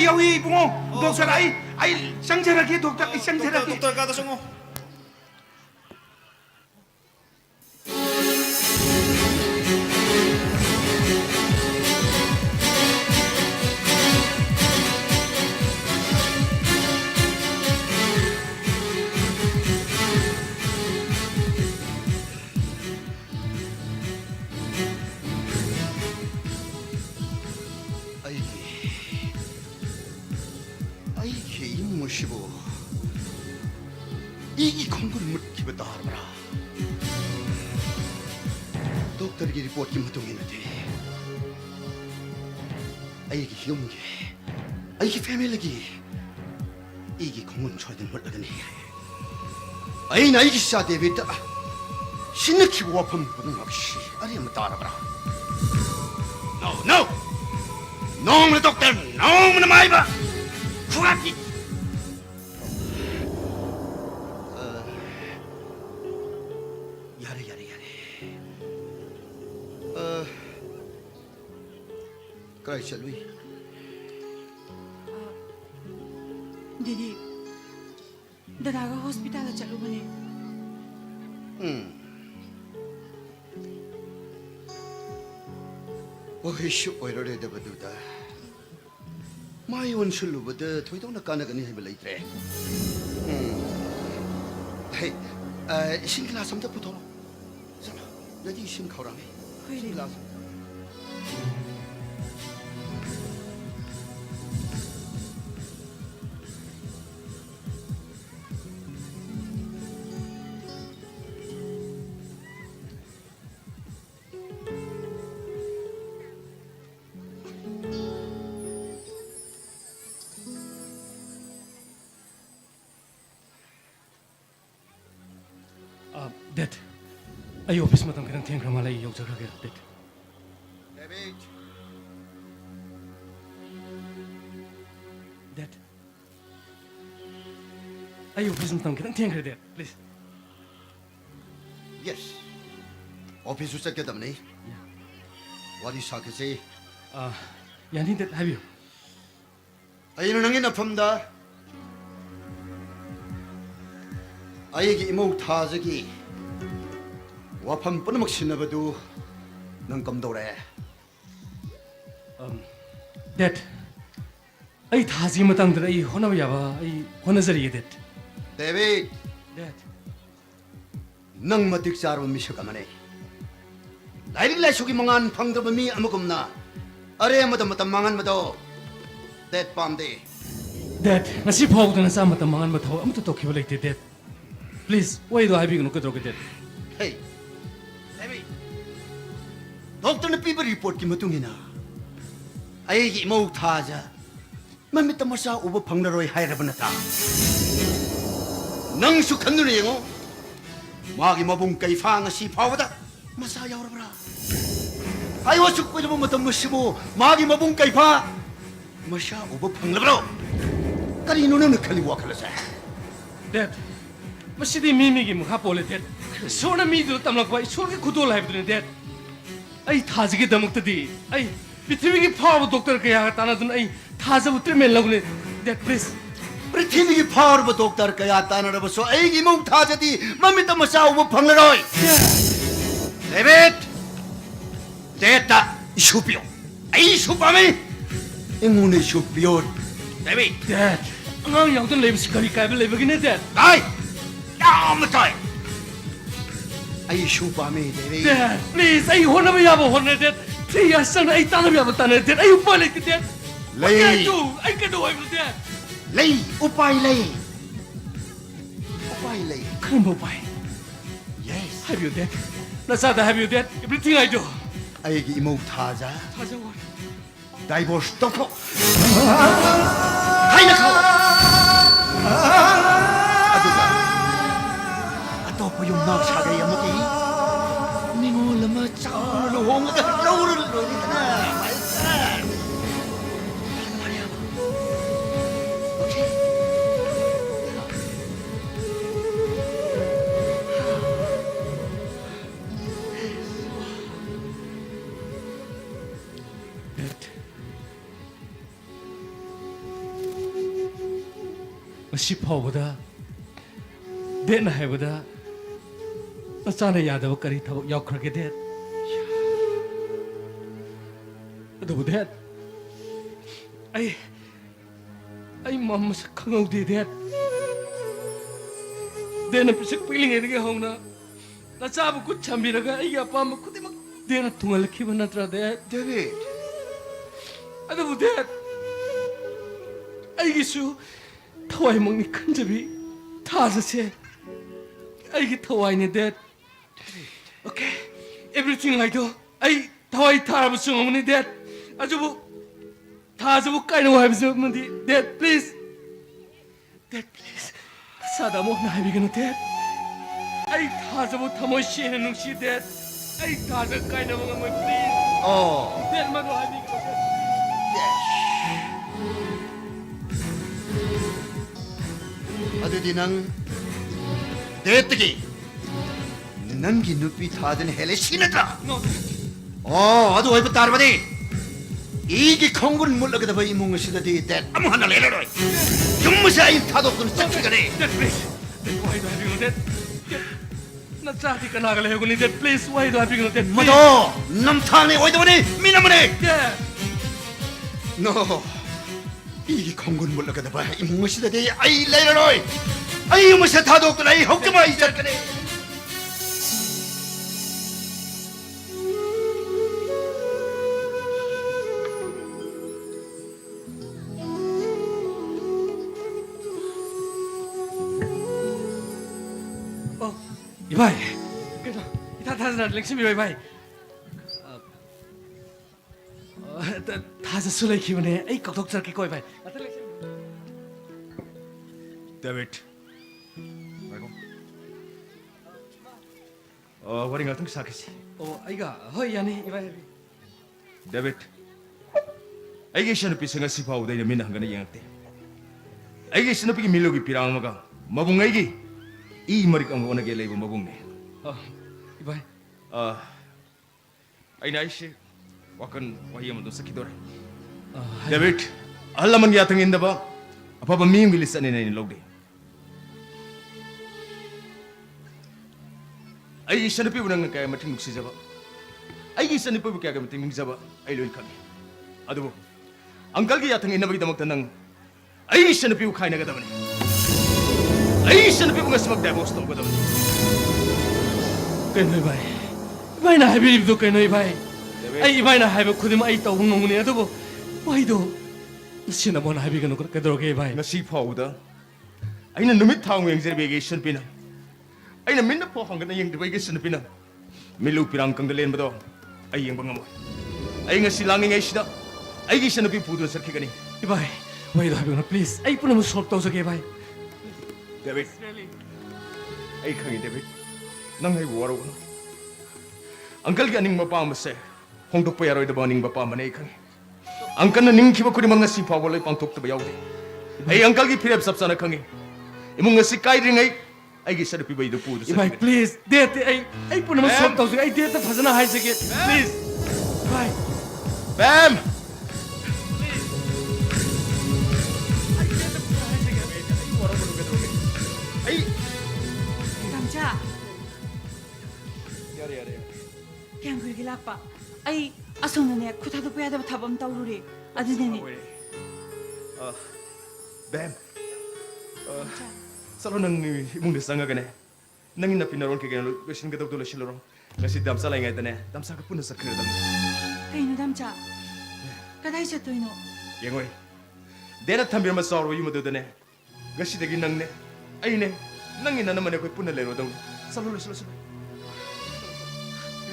Yawi bungo dokter ai 상절하게 dokter 상절하게 dokter kata songo 이기 공부를 묻기보다 하라. dokter에게 리포트 못동했는데 아이기 형게 아이기 패밀리기 이기 공군 초든 몰라더니 아이 나이기 사 데비드 신느키 와품 보는 없이 아니 한번 따라봐라. No 너무 dokter 너무 많이 봐 구라피 Kaya siya, Louie. Didi, dadaga hospital at chaluban Okay, shoot, oy, rode da baduda. Mayon sulu bada, toy dong nakana gani hai balai tre. Hey, isin kelas samta putolo. Sana, jadi isin kau rame. Isin kelas. Dad, ay office matang kitang tiyang kramalay yung jaga kaya, Dad. David. Dad. Ay office matang kitang tiyang kaya, Dad, please. Yes. Office usat kita mana? Yeah. What is sakit sih? Yani Dad, have you? Ayun nangin apamda. Ayegi imo thazagi. 와판 뿌너먹 신나봐도 넌 검도래. Dad, ay thazi matang dara ay hona yaba ay hona zariye, Dad. David, Dad. 넌 마틱 자로 미셔가마네. 라이링라 속이 망한 방드범이 아무겁나. 아래 마다 망한 마도. Dad 밤데. Dad, nasi phawag na sa matang mangan mathaw amto to kibalay, Dad. Please, why do I be gonna go Dad? Hey, David. doktor는 피부 리포트 기모뚱이나. 아이기 모 타자. 맘미터 마사 오버 방나로이 하이라브나타. 낭숙한 눈에 영어. 마기 마봉까이 방아시 파워다. 마사 야오라브라. 아이와 숙고 좀 못한 무시고 마기 마봉까이 파. 마샤 오버 방나브로. 까리 눈은 칼리 와칼라세. Dad, masidi mimi gi mukha pole, Dad. Sona mi do tamlak ba isol ke khudol hai bdune, Dad. Ai thaji ke damuk tadi. Ai prithvi ki phaw doctor ke yaga tana dun ai thaja utre mel lagune. Dad, please. पृथ्वी की फावर ब डॉक्टर कया ताना रे बसो एगी मुख था जदी मम्मी त मसा उ फंगरोय डेविड डेटा शुपियो आई शुपामे एमुने शुपियो David Dad, ngang yang tun lebih sekali kaya lebih begini, Dad. आई या मताय आई शुपामे David Dad, please, ai hona ba yabo hona, Dad. 3 years sana ai tana ba yabo tana, Dad. Ai upale ke, Dad. What can I do? I can do it, Dad. लई उपाय लई उपाय लई Come by. Yes Have you, Dad? Nachado, have you, Dad? Everything I do. आईगी इमो थाजा Thaja what? Divorce तोको हाय ना खाओ 용막 사가이 아무디 니모 lama 차로 홍가 로를 로리잖아 말싸 ꯃꯁꯤ ꯐꯥꯎꯕꯗ ꯗꯦꯠꯅ ꯍꯥꯏꯕꯗ ꯅꯆꯥꯅ ꯌꯥꯗꯕ ꯀꯔꯤ ꯊꯕꯛ ꯌꯥꯎꯈ꯭ꯔꯒꯦ ꯗꯦꯠ ꯑꯗꯨꯕꯨ ꯗꯦꯠ ꯑꯩ ꯃꯁꯛ ꯈꯪꯍꯧꯗꯦ ꯗꯦꯠ ꯗꯦꯠꯅ ꯄꯤꯁꯛ ꯄꯤꯛꯂꯤꯉꯩꯗꯒꯤ ꯍꯧꯅ ꯅꯆꯥꯕꯨ ꯈꯨꯠ ꯁꯝꯕꯤꯔꯒ ꯑꯩꯒꯤ ꯑꯄꯥꯝꯕ ꯈꯨꯗꯤꯡꯃꯛ ꯗꯦꯠꯅ ꯊꯨꯡꯍꯜꯂꯛꯈꯤꯕ ꯅꯠꯇ꯭ꯔ ꯗꯦꯠ 데빗 ꯑꯗꯨꯕꯨ ꯗꯦꯠ ꯑꯩꯒꯤꯁꯨ ꯊꯋꯥꯏꯃꯛꯅꯤ ꯈꯟꯖꯕꯤ ꯊꯥꯖꯁꯦ ꯑꯩꯒꯤ ꯊꯋꯥꯏꯅꯤ ꯗꯦꯠ 오케이 everything I do ꯑꯩꯊꯋꯥꯏ ꯊꯥꯔꯕꯁꯨ ꯉꯝꯒꯅꯤ ꯗꯦꯠ ꯑꯗꯨꯕꯨ ꯊꯥꯖꯕꯨ ꯀꯥꯏꯅꯧ ꯍꯥꯏꯕꯁꯨ ꯉꯝꯗꯦ ꯗꯦꯠ ꯄ꯭ꯂꯤꯖ ꯗꯦꯠ ꯄ꯭ꯂꯤꯖ ꯅꯁꯥꯗ ꯑꯃꯨꯛ ꯍꯟꯅ ꯍꯥꯏꯕꯤꯒꯅꯨ ꯗꯦꯠ ꯑꯩ ꯊꯥꯖꯕꯨ ꯊꯃꯣꯏ ꯁꯦꯡꯅ ꯅꯨꯡꯁꯤ ꯗꯦꯠ ꯑꯩ ꯊꯥꯖ ꯀꯥꯏꯅꯕ ꯉꯝꯃꯣꯏ ꯄ꯭ꯂꯤꯖ ꯗꯦꯠ ꯃꯗꯨ ꯍꯥꯏꯕꯤꯒꯅꯨ ꯗꯦꯠ अदुदी नंग 데뜨기 नंगी नुपी थादन हेले सीनता 아도 와이프 따르바디 이게 콩군 물러가다 봐 이몽시다디 데 아무 하나 내려라 용무사 이 타도군 짝지가네 Dad, please. Dad, why do I have you Dad? Dad, natsati ka nagalayo ko ni Dad. Please, why do I have you Dad? 마도 남타네 와이도니 미나무네 Dad. 너 이게 콩군 물러가다 봐 이몽시다디 아이 내려라 아이 용무사 타도군 아이 혹자마 이 짝가네 이봐이. 그래서 다들 렉심이 이봐이. 다들 술래 기분에 에이 꺽덕스럽게 꼬이 봐이. 데빗 아이고 와링 같은 거 사겠지 아이가 허이 아니 이봐이. 데빗 아이게 시너피 생각 시파우다 이제 민나 한가네 영때 아이게 시너피 밀로기 피랑마가 마붕 아이기 이 머리 감고 오나게 레이브 마붕네 이봐이. 아이나 아이씨 와kan wahiyamadun sakidore 데빗 알라만 야탕인다 봐 아빠가 미임 길리산이네 로데 아이 샤르피 부는 게 마팅 묵시자바 아이 샤르피 부게 가 마팅 묵자바 아이 로이 카게 아두고 앙칼게 야탕인다 바기다 먹다낭 아이 샤르피 부 카이나 가다바니 아이 샤르피 부가 스막 다보스 동 가다바니 그래 이봐이. 이봐이나 하비립도 그래 이봐이. ꯑꯩ ꯏꯕꯥꯏꯅ ꯍꯥꯏꯕ ꯈꯨꯗꯤꯡꯃꯛ ꯑꯩ ꯇꯧꯕ ꯉꯝꯒꯅꯤ ꯑꯗꯨꯕꯨ ꯋꯥꯍꯩꯗꯣ ꯅꯁꯤꯅ ꯑꯃꯨꯛ ꯍꯥꯏꯕꯤꯒꯅꯨ ꯀꯩꯗꯧꯔꯒꯦ ꯏꯕꯥꯏ ngasi phauda aina numit thang yengjer bege sunpina aina minna pho hangana yengde bege sunpina milu pirang kang len bado ai yeng bangam ai ngasi langing ai sida ai gi sunpi pudu sarki gani 이봐이 와이도 하비ग노 플리즈 아이 뿌는 수업 떠서게 이봐이 david ai khangi david nang ai waro uncle gi aning mapa amse hongdok pa yaroi da baning mapa mane khangi uncle na ning khiba kuri mangasi phawol lai pangtok ta bayau ai uncle gi phirep sap sana khangi imung ngasi kai ringai ai gi sarpi bai do pudu 이봐이 플리즈 데트 아이 뿌는 수업 떠서게 아이 데트 파잖아 하이세게 플리즈 이봐이 bam ai 남자 yare yare 그냥 그렇게 나빠 아이 아송나네 쿠타도 빼야돼 타범 따우리 아드네니 bam salo nang imung de sanga gane nang ina pinaron ke gane besin ga dogdo lashiloro ngasi dam sala ngai tane dam sa ka puna sakre dam 그이노 남자 가다이셔 또이노 yengoi dena thambir ma sawro yuma do dane ngasi de gi nang ne ai ne nang ina na mane ko puna lero dam salo lashilo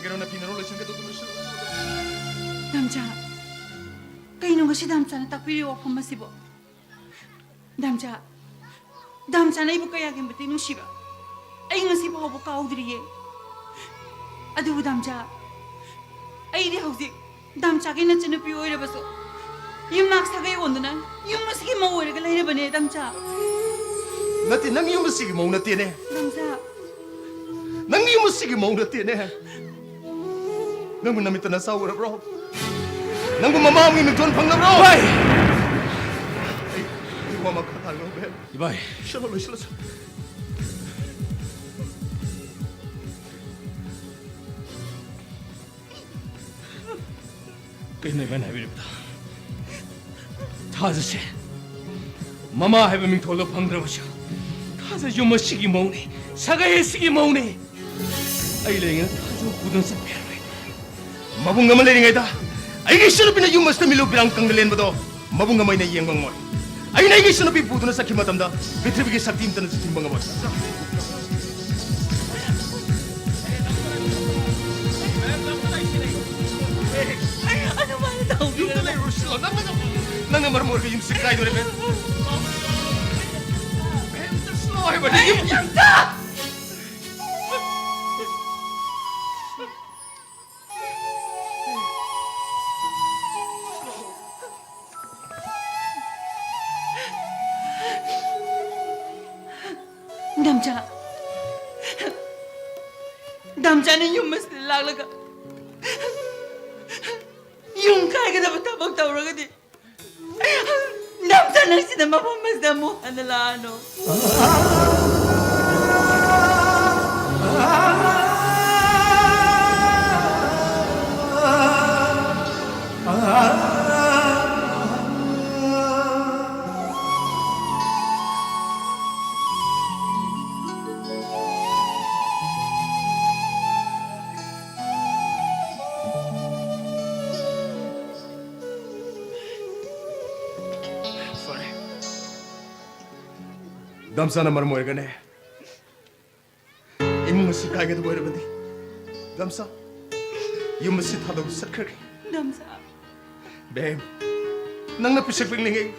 gano na pinaron lashil ga dogdo lashilo 남자 그이노 것이 남자는 딱 필요 없고 마시보 남자는 이부 거야게 못해 누시가 ꯑꯩ ꯉꯁꯤ ꯐꯥꯎꯕ ꯀꯥꯎꯗ꯭ꯔꯤꯌꯦ ꯑꯗꯨꯕꯨ ꯗꯥꯝꯆꯥ ꯑꯩꯗꯤ ꯍꯧꯖꯤꯛ ꯗꯥꯝꯆꯥꯒꯤ ꯅꯆꯟꯅꯨꯄꯤ ꯑꯣꯏꯔꯕꯁꯨ ꯌꯨꯝꯅꯥꯛ ꯁꯥꯒꯩ ꯑꯣꯟꯗꯨꯅ ꯌꯨꯝ ꯑꯁꯤꯒꯤ ꯃꯧ ꯑꯣꯏꯔꯒ ꯂꯩꯔꯕꯅꯦ ꯗꯥꯝꯆꯥ Nati nang yung masigi mo na tiyan eh. ꯗꯥꯝꯆꯥ Nang yung masigi mo na tiyan eh. Nang mo namita na sa ura bro. Nang mo mamaming nagtuan pang na bro. 이바이! Ay, di mo magkatalo, Ben. 이바이, Shalom, shalom. 끝내 맨 해비립니다. 타즈씨, 마마 해비밍 돌로 방들어보셔. 타즈 유머 시기 모으니, 사가해 시기 모으니. 아이랭이는 타즈 부동산 배로해. Mabunga malaling ay da. Ay gisyo na pinayumas na milo bilang kang dalen mo do. Mabunga may naiyang mga moy. Ay na gisyo na piputo na sa kimatamda. Bitribigay sa timta na sa mga moy. ano ba na daw Yung talay Ruslo, nang namarmor ka yung sikay doon, Ben. Ben, slow ay ba? Yung 남자 남자는 윤맛을 날라가 윤가에게 나부터 먹다 오라거든 남자는 시다 마법맛을 뭐 하늘라 하노 Damsa na marmoy ka na eh. Imong masikay ka doon, Ben. Damsa, yung masitado sa kaki. 남자 Babe, nang napisiping lingay,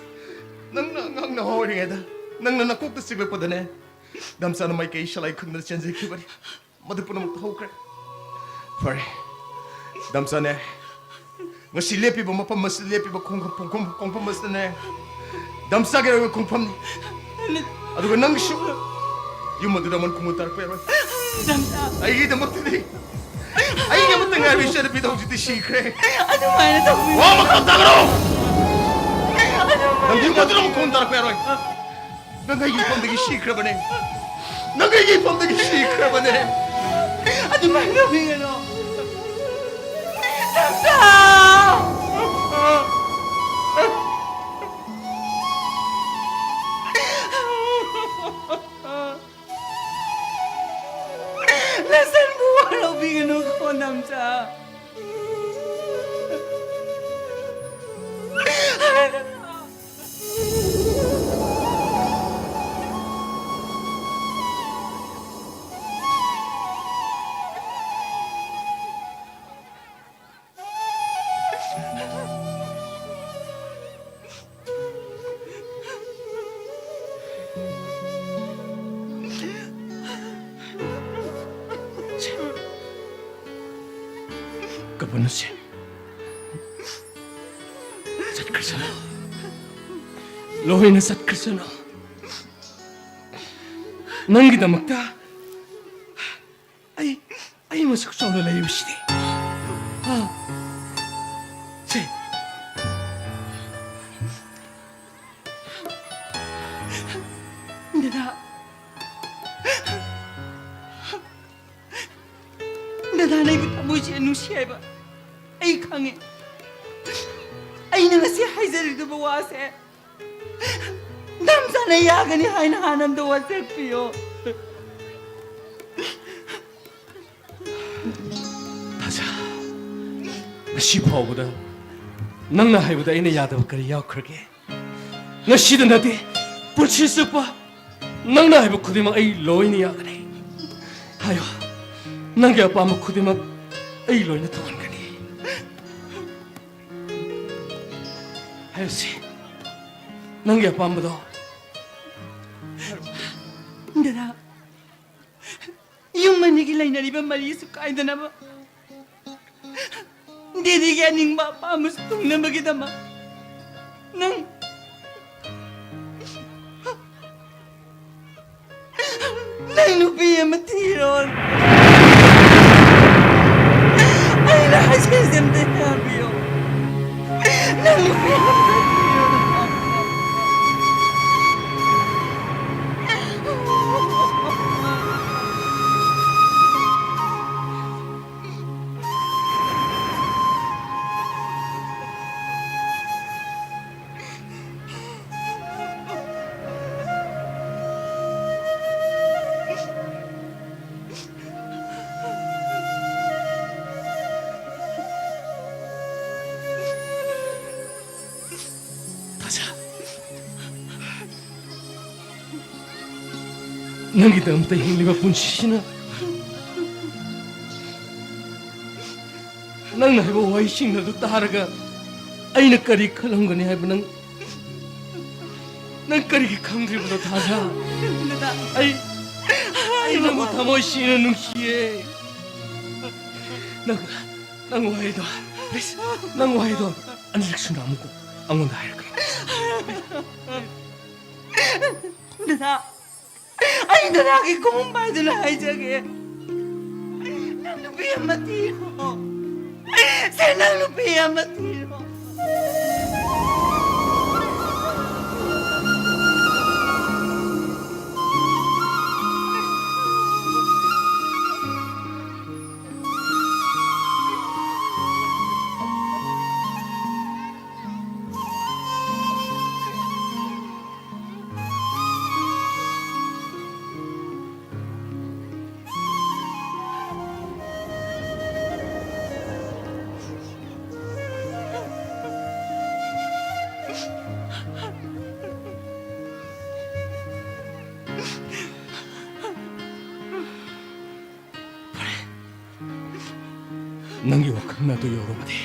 nang nahoring eda, nang nanakok na sigla pa dane. Damsa na may kay shalay kung na siya sa kibari. Madapo na magtahaw ka. Pare, damsa na nga silepi ba mapamasilepi ba kung pamas na na. Damsa kaya kung pam ni. Ado ka nang siya. Yung maduraman kumutar pero. 남자 Ay kita magtindi. Ay nga mo tangabi siya na bitaw si Tishikre. ano ba na daw Wah, magkantagro! Nang yung madura mo kumuntar pero. Nangayipang naging sikra ba na Nangayipang naging sikra ba na ano ba na ano 남자 Nasaan mo wala bigyan ko, 남자? Kapano siya? Sat Krishna. Lohay na Sat Krishna. Nanggida magta. Ay masaksaw na layo siya. Say. 나나의 그 타무시의 누시해봐 에이 강해 에이 내가 시 하이제리도 보아세 남산의 야근이 하인 하남도 와색비요 타자. 시퍼보다 낭나 하이보다 이네 야도 그리 역하게. 나 시든 나디 불치스 봐. 낭나 하이보 쿠디마 에이 로이니 야그네. 하여. nange apa mo kudima ay loy na tuwan gani. Hayo si, nange apa mo do? Dara, ꯌꯨꯝ ꯑꯅꯤꯒꯤ ꯂꯩꯅꯔꯤꯕ ꯃꯔꯤꯁꯨ ꯀꯥꯏꯗꯅꯕ ꯗꯦꯗꯤꯒꯤ ꯑꯅꯤꯡꯕ ꯑꯄꯥꯝꯕꯁꯨ ꯊꯨꯡꯅꯕꯒꯤꯗꯃꯛ ꯅꯪ 누비 에마티론 아이라 하시셈 대하비요 난 누비 ꯅꯪꯒꯤꯗꯃꯛꯇ ꯍꯤꯡꯂꯤꯕ ꯄꯨꯟꯁꯤꯁꯤꯅ ꯅꯪꯅ ꯍꯥꯏꯕ ꯋꯥꯍꯩꯁꯤꯡ ꯑꯗꯨ ꯇꯥꯔꯒ ꯑꯩꯅ ꯀꯔꯤ ꯈꯜꯂꯝꯒꯅꯤ ꯍꯥꯏꯕ ꯅꯪ ꯀꯔꯤꯒꯤ ꯈꯪꯗ꯭ꯔꯤꯕꯅꯣ ꯊꯥꯖ ꯑꯩ ꯅꯪꯕꯨ ꯊꯃꯣꯏ ꯁꯦꯡꯅ ꯅꯨꯡꯁꯤꯌꯦ ꯅꯪ ꯋꯥꯍꯩꯗꯣ ꯄ꯭ꯂꯤꯖ ꯅꯪ ꯋꯥꯍꯩꯗꯣ ꯑꯅꯤꯔꯛꯁꯨ ꯑꯃꯨꯛ ꯑꯩꯉꯣꯟꯗ ꯍꯥꯏꯔꯛꯀꯅꯤ Ay, daraki kung paano na hijage. Nang lupiya matiro. Sa nang lupiya matiro. ꯅꯪꯒꯤ ꯋꯥꯈꯜ ꯑꯗꯨ ꯌꯧꯔꯕꯗꯤ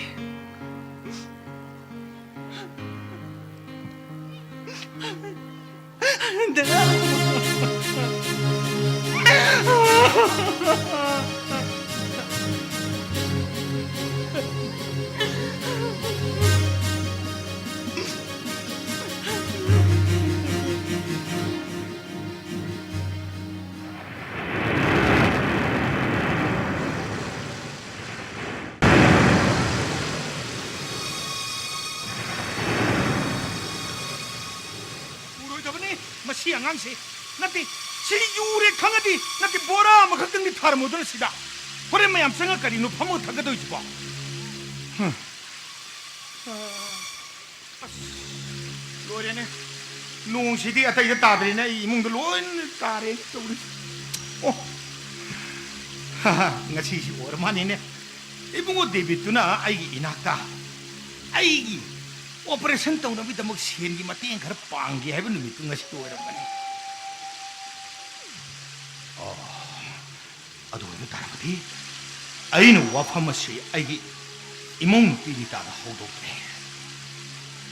ꯃꯁꯤ ꯑꯉꯥꯡꯁꯤ ꯅꯠꯇꯦ ꯁꯤ ꯌꯨꯔꯦ ꯈꯪꯉꯗꯤ ꯅꯠꯇꯦ ꯕꯣꯔꯥ ꯑꯃꯈꯛꯇꯪꯗꯤ ꯊꯥꯔꯝꯃꯨꯗꯅ ꯁꯤꯗ ꯍꯣꯔꯦꯟ ꯃꯌꯥꯝ ꯆꯪꯉ ꯀꯔꯤꯅꯣ ꯐꯝꯃꯒ ꯊꯛꯀꯗꯣꯏꯁꯤꯕꯣ ꯑꯁ ꯂꯣꯏꯔꯦꯅꯦ ꯅꯣꯡꯁꯤꯗꯤ ꯑꯇꯩꯗ ꯇꯥꯗ꯭ꯔꯦꯅꯦ ꯑꯩ ꯏꯃꯨꯡꯗ ꯂꯣꯏꯅ ꯇꯥꯔꯦ ꯇꯧꯔꯤꯁꯤ ꯑꯣ ꯉꯁꯤꯁꯤ ꯑꯣꯏꯔ ꯃꯥꯜꯂꯤꯅꯦ 이봉호 데뷔트나 아이기 이낙다 아이기 오퍼레이션 떠나비다 뭐 시행기 맞대인 가르 빵기 해본 놈이 뜬것이 또 이런거네 아도 이거 따라보디 아이는 와파마시 아이기 이몽 삐리다가 호도그래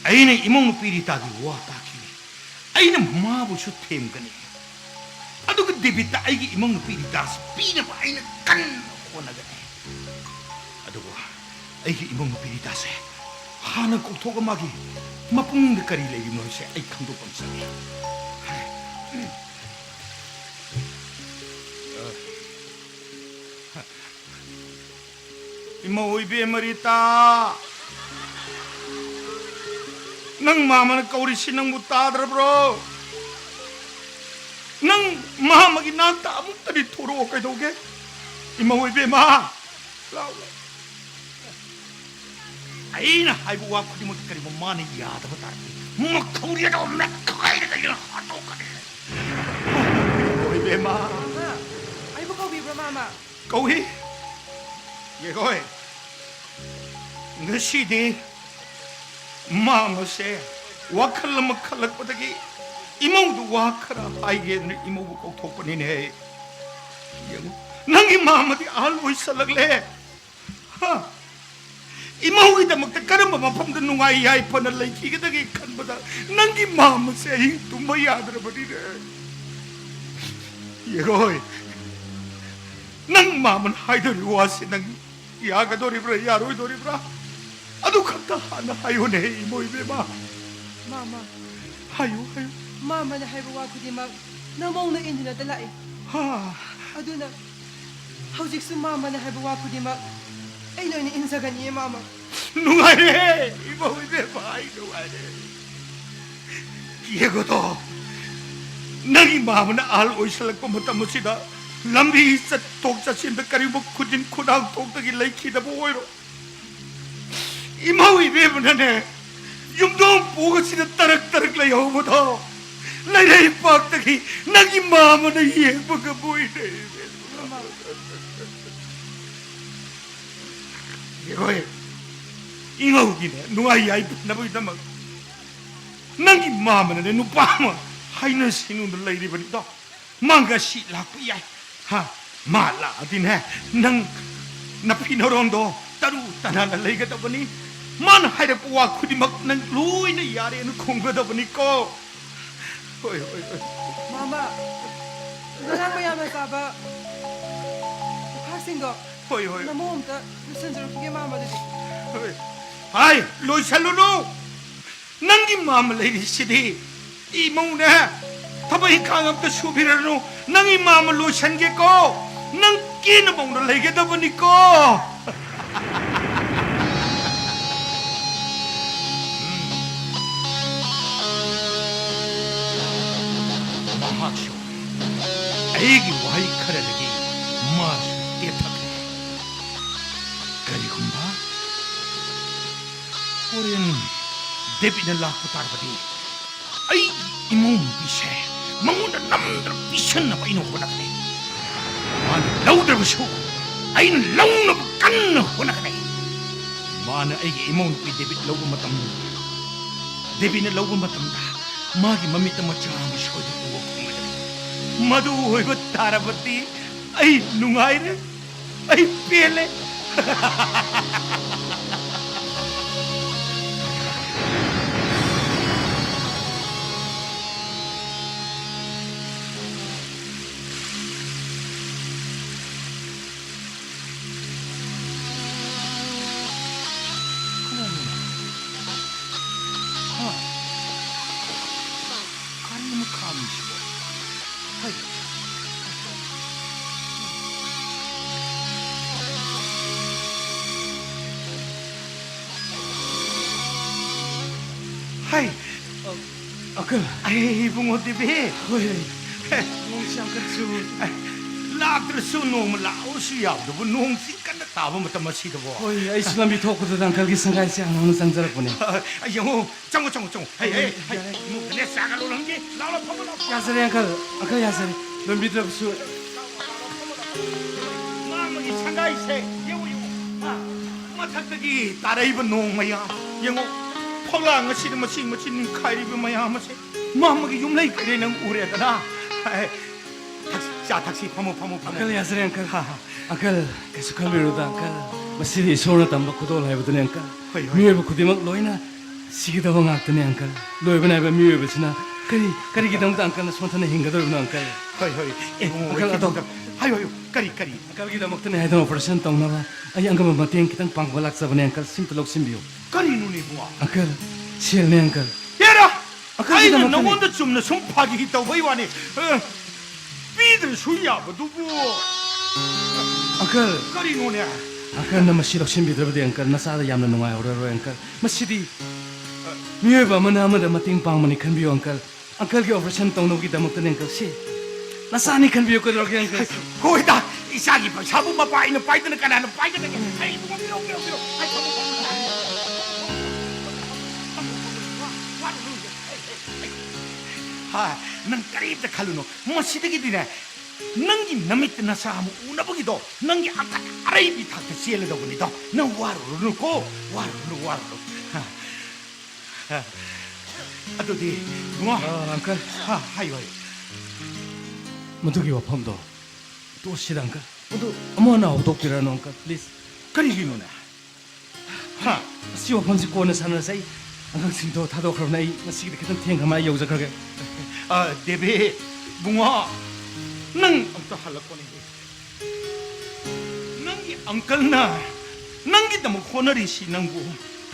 아이는 이몽 삐리다기 와다기 아이는 마부슈 템거네 아도 그 데뷔트 아이기 이몽 삐리다스 삐는 아이는 간 호나거네 아도고 아이기 이몽 삐리다세 하는 꼭토가 막이 마뿡 늦가리 레기 노시 아이 강도 범상이 이모 오이비에 머리따 능 마마는 까우리 신능 못 따들어버려 능 마마기 난따 아무것들이 도로오게 도게 이모 오이비에 마 아이나 아이고 와 그리 못 그리 뭐 많이 야다 보다 뭐 거리에도 없네 거기에다 이런 하도 그래 오이비에 마 아이고 거기 브라마마 거기 예거이 ngasidi mama se wakal makalak patagi imong du wakara aige ne imo ko thopani ne yang nangi mama di alwoi salagle ha imo ida mak karam ma pham da nungai yai phana lai ki ga dagi khan bada nangi mama se hi tumba yadra badi ne yegoi ꯅꯪ ꯃꯥꯃꯅ ꯍꯥꯏꯗꯣꯔꯤ ꯋꯥꯁꯤ ꯅꯪ ꯌꯥꯒꯗꯣꯔꯤꯕ꯭ꯔꯥ ꯌꯥꯔꯣꯏꯗꯣꯔꯤꯕ꯭ꯔꯥ ꯑꯗꯨ ꯈꯛꯇ ꯍꯥꯟꯅ ꯍꯥꯏꯌꯣꯅꯦ ꯏꯃꯣ ꯏꯕꯦꯝꯃ ꯃꯥꯃ 하요 하요 ꯃꯥꯃꯅ ꯍꯥꯏꯕ 와 ꯈꯨꯗꯤꯡꯃꯛ ꯅꯃꯧꯅ 인ꯗꯨꯅꯇ ꯂꯥꯛꯏ 하 ꯑꯗꯨꯅ ꯍꯧꯖꯤꯛꯁꯨ ꯃꯥꯃꯅ ꯍꯥꯏꯕ 와 ꯈꯨꯗꯤꯡꯃꯛ ꯑꯩ ꯂꯣꯏꯅ 인자ꯒꯅꯤꯌꯦ 마마 누가래 이모 이베 바이 누가래 예고도 너희 마음은 알 오이슬고 못하무시다 람비 있어 독자신데 까리고 굳은 쿠당 독덕이 레이키다 보이로 이모 이베분네 юм동 보고시다 따락따락 레요보다 레레이 빡덕이 너희 마음은 예쁘게 보이네 이거에 잉어우기네 누가 야이 나보이다 막 nangi mama na nu pama haina sinu de lady bonita manga si la pia ha mala adine nang na pinorondo taru tanana lega da bani man haida puwa khudi mak nang lui na yare nu khongga da bani ko oi oi oi 마마 나랑 마야마 가봐 하신거 oi oi 나모음다 루선저렇게 마마들이 oi hai loi salunu nangi mama lady city imong na tabai kangam ta subirano nangi mama lo sange ko nang kin mong na lege da bani ko mahaksho aigi wai kharalagi mas etak kari humba korean 데비는 라프타르바디 아이 이몸 비세 망운다 남들 비셨나 봐 이놈 호나그네 만 라우드르 쇼 아이는 라우나 깐나 호나그네 만 아이게 이몸 비 데비 라우브 마탐 데비는 라우브 마탐다 마기 맘미타 마차 쇼드 고 마두 호이고 타라바디 아이 룽아이레 아이 펠레 하이 아까 아이 붕어 디비 호이 몽시 안까 주 라트르스 놈 라오스야도 뭐 농시 깐다 따보 못다 마시도 뭐 호이 아이 슬람비 토크도 당칼기 상가이시 안오는 상자를 보내 영호 정고 하이 뭐 내 싸가로 넘게 라라 퍼블라 야사리 아까 야사리 넌 믿으랍수 마음이 상가이세 영호 마탁득이 따라 입은 농마야 영호 폴랑 시르 머신 카이리브 마야 마세 마음이 용레이 그래는 우레다나 taksi pamu Uncle yasre uncle uncle kesu kalbiruda uncle masiri isona tamba kudol haibudune uncle miwe kudimak loina sigida ngakdune uncle loibana ba miwe bachina kari gidam ta uncle sontana hingadoruna uncle uncle ato hayo kari uncle gidam tane haidam operation tongna ba ai uncle mateng kitang pangbalak sabane uncle simple lok simbiyo kari nuni bua uncle sielne uncle yera uncle ai gidam no wonder chumna sum phagi hitaw baiwani 비들 수야 누구 uncle kari nuni uncle na masiro simbidrabde uncle nasada yamna nungai ororo uncle masidi miwe ba mana amada mating pangmani khanbiyo uncle uncle gi operation tongno gi damak tane uncle si nasani khanbiyo ko roge uncle 거기다 이사기 사부마 빠이는 빠이드는 까나는 빠이드는 아이 누가 밀어 아이 난 까리입다 칼루노 뭐 시득이디네 ನಂಗಿ ನಮಿತ್ ನಸಾಮು ಉನಬಗಿದೋ ನಂಗೆ ಅಕ್ಕ ಅರೈಬಿ ತಾಕ್ತ ಸೇಲದ ಬನಿದೋ ನ ವಾರು ಕೋ ವಾರು ಅದುದಿ 뭐 uncle 하이요 mudugi wapamdo to sida uncle mudu amona odokirano uncle please 그리기노나 si wapamsi kona sana sai uncle simdo thadokhrabna ai masigi khitan thengama yaujakrage 데베 붕어 능 어떠 할라거니 अंकलना नंगिदमक होनरिसी नंगबु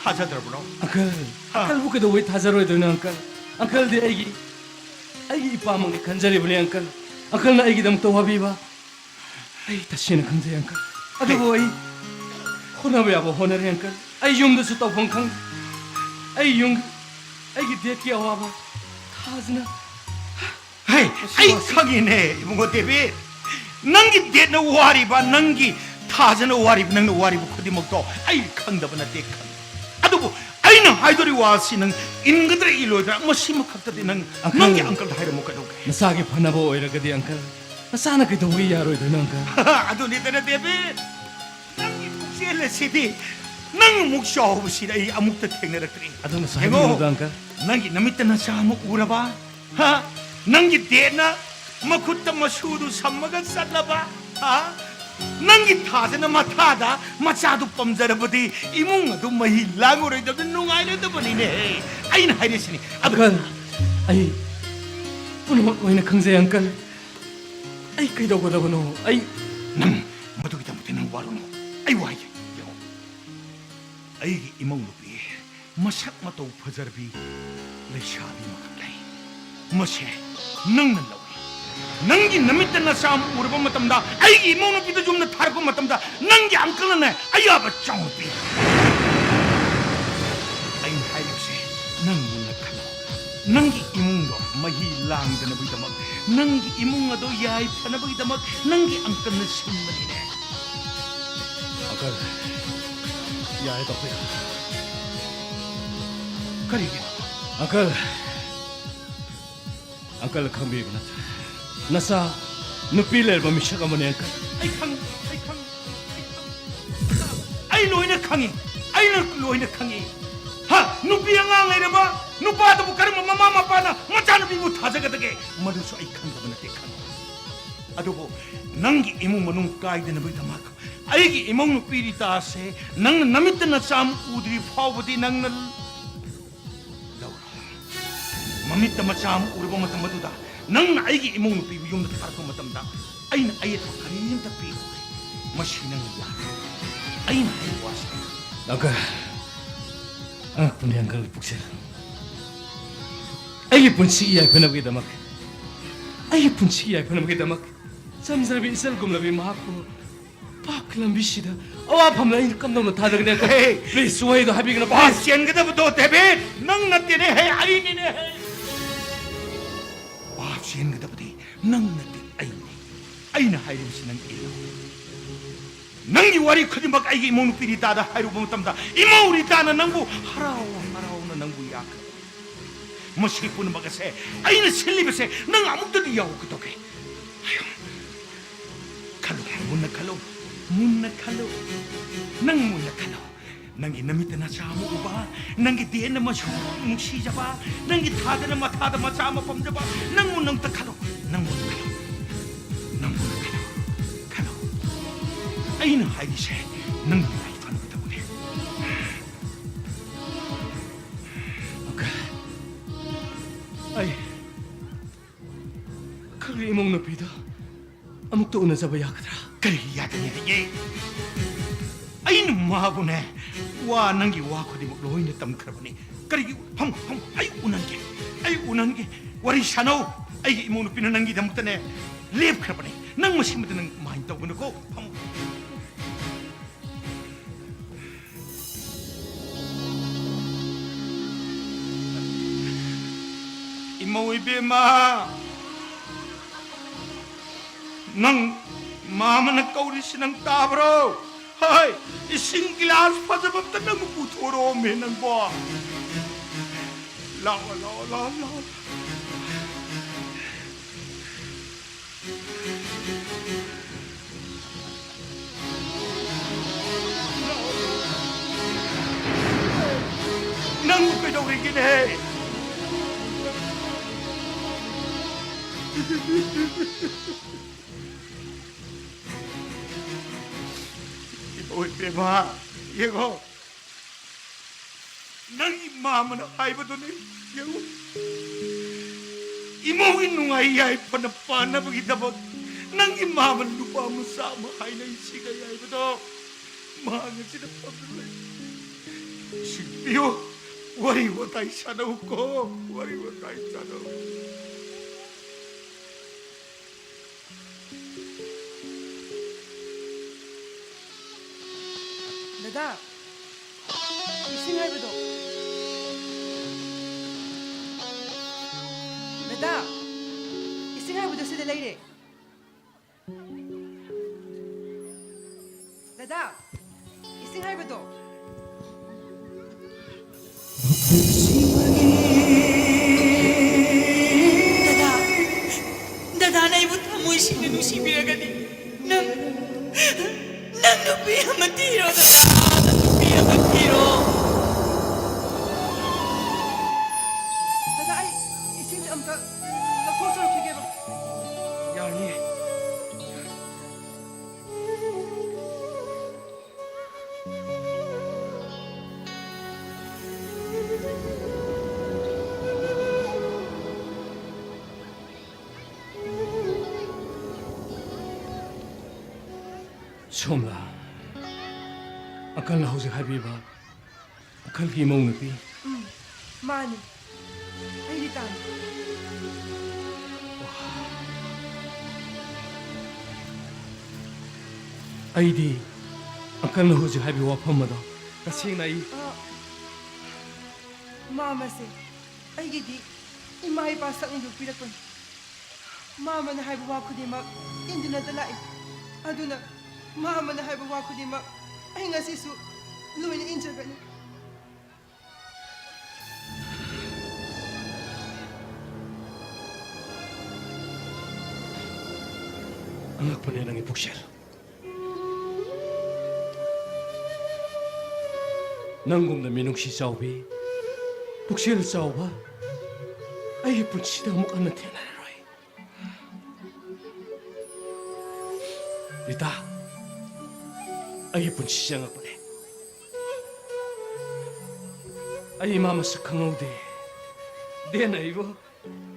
थाजादरब्रो अंकल वो कदो वे थाजरोय दोना अंकल दे आइगी इपामंग खंजरिबने अंकल ना आइगी दम तो वाबीबा आई तसिन खंजे अंकल अदुबो आई होनाबो याबो होनरे अंकल आई युमदसु तौफं खंग आई आइगी डेट की अवाबा थाजना Hey, ai khagine ibungo David. Nangi det na wari ba nangi thaja na wari nang na wari bu khudi mok to ai khangda bana te khang. Adubu ai na haidori wasi nang ingadre iloida masima khakta de nang nangi uncle da hairo mok ka doge. नसागे फनबो ओइरगदि अंकल नसाना कै दौगी यारोय दोना uncle Adu ni tana David. Nangi muksele sidi nang mukshaw bu sida ai amukta thengna rakri. अदुन Saibo uncle Nangi namita na sa mo uraba. Ha? Nangi dena makutta masudu samaga sadlaba. Ha? Nangi thadana mathada machadu pamjarabadi imung adu mahi langoroi da nungai le da bani ne. Aina hairesini. Uncle आई पुनमक ओइना खंजे uncle आई कै दौगदबनो आई Nang madugi tamuti nang waruno. Ai wai. Ai imong lupi masak matau fajarbi leishabi makalai. Mashe nang nan lawi. Nangi namita na sam urba matamda ai imong lupi da jumna tharpa matamda nangi uncle na ayaba changpi. Ai hailuse nang munna khalo. Nangi imong do mahi lang da nabi damak. Nangi imong ado yai panabi damak nangi uncle na simani ne. Uncle याय तो Karigi. Uncle uncle खंबी बना नसा नुपी लेरबा मिशक अमने uncle Ai khang. Ai loina khangi. Ai loina khangi. Ha, nupi anga ngai ba? Nupa da bukar mama mapa na macha nupi bu thaja ga dage. Madu so ai khang da na te khang. Adubo nangi imung manung kai da na bi tamak. Ai gi imung nupi ri ta se nang namit na sam udri phawdi nang na laura. Mamit ma sam urba matam maduda. Nang ai gi imung nupi yum da tarko matam da. Ai na ai ta kanin ta pi. Machine ya. Ai na ai was. Uncle पुने uncle पुक्से आई पुंसी याय फनबगे दमक आई पुंसी याय फनबगे दमक समजरबी इसल गुमलबी महाको पाक लंबी सिदा अवा फमला इन कम दम थादगने अंकल प्लीज सुवै दो हाबिगना Pas yan gada do tebe nang natti ne hai ai ni ne hai. Pas yan gada budi nang natti ai ni. Ai na hai rim sinang ilo. Nang gi wari khudi mak ai gi mon piri ta da hai ru bum tam da. Imo ri ta na nang bu harau na nang bu yak. Mashi pun mak se ai na silli be se nang amuk da di yaw ko to ke. Ayo. Kalo munna kalo. Nang munna kalo. Nangi namita na sama uba, nangi di na masu musi jaba, nangi thada na mathada masama pamjaba, nangu nang takalo, nangu kalo. Ay na hai se, nangi hai fan kita bune. Uncle आई खगरी इमोंग नपीदा अमुक तो उन जब याकदरा Kari yada ye. Ay na mabune, wa nangi wa ko di mo loy na tam krabani. Kari hum ay unan ke, wari shano ay imo no pinanangi damta ne, lev krabani. Nang masimata nang mahin tawag ko, hum. Imo ibema. Nang mama na kauri sinang tabro. Hay, ising gilas pa sa bata nang puturo menan ba. La. Nang ko daw rin gine. Oi, beba, yego. Nangi mama na hai ba doni, yego. Imongin nung ay ay panapana bagita ba? Nangi mama lupa mo sama hai na isiga ay ba to? 망해지는 법을 신비요 와리와 다이 사나우고 와리와 다이 사나우 Dada, ising haibudo. Dada, ising haibudo sida leire. Dada, ising haibudo. Dada na ibu tamoy sinunusibiragani. Nang nupi ang matiro, dada. Nang nupi ang matiro. Dada, ay ising amta nagposoro kige ba? 양이 솜라 아까 hꯧꯖꯤꯛ ꯍꯥꯏꯕꯤꯕ ꯑꯀꯜꯒꯤ ꯏꯃꯧ ꯅꯨꯄꯤ Mani, ay litan. ꯑꯩꯗꯤ ꯑꯀꯜꯅ ꯍꯧꯖꯤꯛ ꯍꯥꯏꯕꯤꯕ ꯋꯥꯐꯝ ꯑꯗꯣ ꯇꯁꯦꯡꯅ ꯑꯩ Mama se, aigidi ima ipa sakni pirakon. Mama na haibu wa khudima indina dalai. Aduna mama na haibu wa khudima ai ngasi su loina injagani. ꯑꯉꯛꯄꯅꯦ ꯅꯪꯒꯤ ꯄꯨꯛꯆꯦꯜ ꯅꯪꯒꯨꯝꯅ ꯃꯤꯅꯨꯡꯁꯤ ꯆꯥꯎꯕꯤ ꯄꯨꯛꯆꯦꯜ ꯆꯥꯎꯕ ꯑꯩꯒꯤ ꯄꯨꯟꯁꯤꯗ ꯑꯃꯨꯛ ꯍꯟꯅ ꯊꯦꯡꯅꯔꯔꯣꯏ ꯔꯤꯇꯥ ꯑꯩꯒꯤ ꯄꯨꯟꯁꯤꯁꯦ ꯑꯉꯛꯄꯅꯦ ꯑꯩ ꯏꯃꯥ ꯃꯁꯛ ꯈꯪꯍꯧꯗꯦ ꯗꯦꯟ ꯑꯩꯕꯨ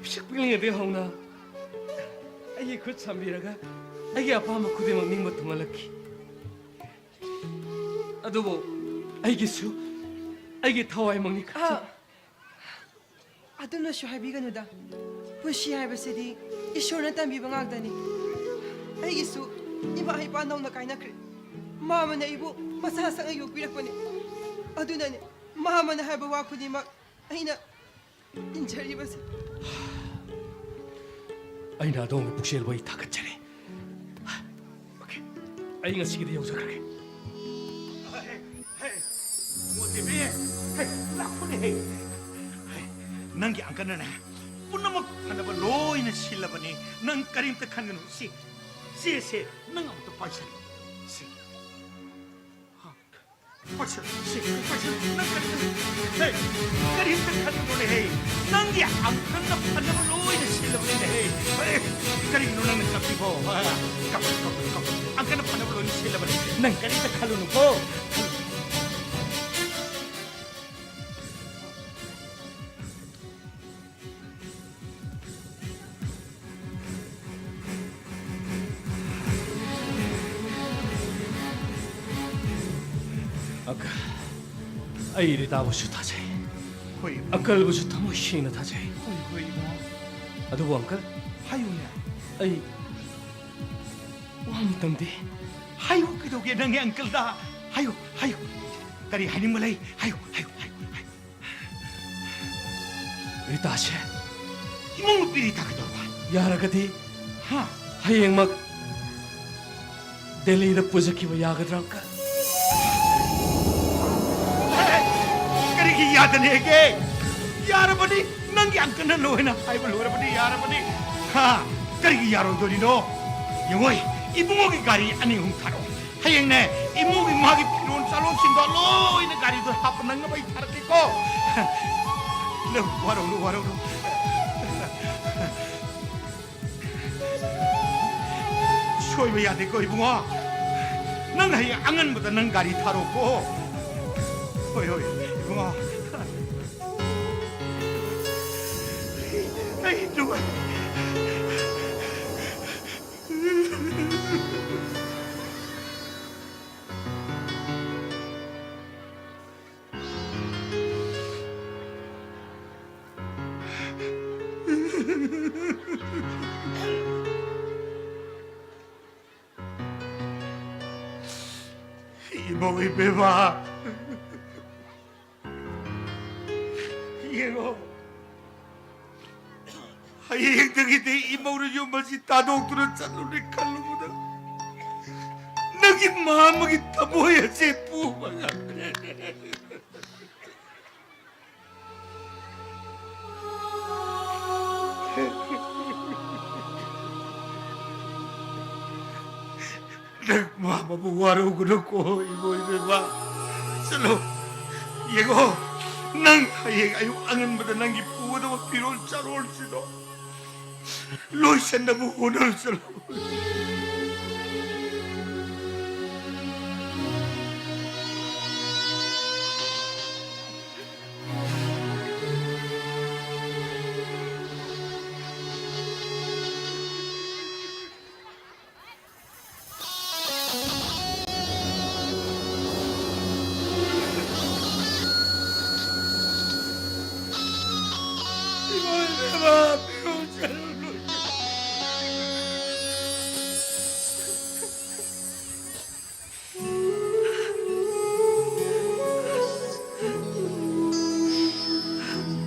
ꯄꯤꯁꯛ ꯄꯤꯛꯂꯤꯉꯩꯗꯒꯤ ꯍꯧꯅ ꯑꯩꯒꯤ ꯈꯨꯠ ꯁꯝꯕꯤꯔꯒ ꯑꯩꯒꯤ ꯑꯄꯥꯝꯕ ꯈꯨꯗꯤꯡꯃꯛ ꯅꯤꯡꯕ ꯊꯨꯡꯍꯜꯂꯛꯈꯤ ꯑꯗꯨꯕꯨ ꯑꯩꯒꯤꯁꯨ ꯑꯩꯒꯤ ꯊꯋꯥꯏꯃꯛꯅꯤ ꯈꯟꯖꯩ Aduna shu haibiganuda. Pushi haibasidi ishorna tambiba ngakdani. Aigisu ima ipa nauna kainakre. Mama na ibu masa sang ayu pirakpani. Aduna ne mama na haiba wa khudima aina injaribase. ꯑꯩꯅ ꯑꯗꯣꯝꯒꯤ ꯄꯨꯛꯆꯦꯜꯕꯨ ꯑꯩ ꯊꯥꯒꯠꯆꯔꯤ ꯑꯣꯀꯦ ꯑꯩ ꯉꯁꯤꯒꯤꯗꯤ ꯌꯧꯖꯈ꯭ꯔꯒꯦ 모티비 라쿠네 낭기 안 끝나네 뿐나마 하나바 로이는 실라바니 난 까림트 칸는 시 난 아무도 빠져 시 빠져 난 까림트 칸는 거네 헤이 낭기 안 끝나 하나바 로이는 실라바니 헤이 까림 누나는 까피고 안 끝나 하나바 로이는 실라바니 난 까림트 칸는 거 아까 아이를 다보슈 타자이 호이 아까부슈 타모 희나 타자이 호이 아도보 안까 하유야 아이 와무tamdi 하유 그도게 능이 안끌다 하유 까리 하니물레이 하유 리타시 이몽 삐리 다 그도와 야라가디 하 하이앵막 델리다 부자키바 야가드랑까 까리기 야드네게 야라버니 능이 안 끝난 로에나 하이블 로라버니 야라버니 하 까리기 야로도리노 영어이 이봉옥이 가리 아니 웅타로 하영네 이목이 마기 필요한 살롱신도 로이는 가리도 하프는 거 바이 타르겠고 너 와로로 쇼이야 되고 이봉아 넌 하이 ang은보다 넌 가리 타로고 호이 이봉아 에이 누가 이모 이배봐 이거 하이행덕인데 이모를 요마지 다독들은 짠노리 칼로보다 너기 마음이 다 뭐야 제 부마가 Mama buwaro ko ko ibo iba salo yego nang ay ayo angin mata nang ipu na mapirol charol sino loisen na buhonol salo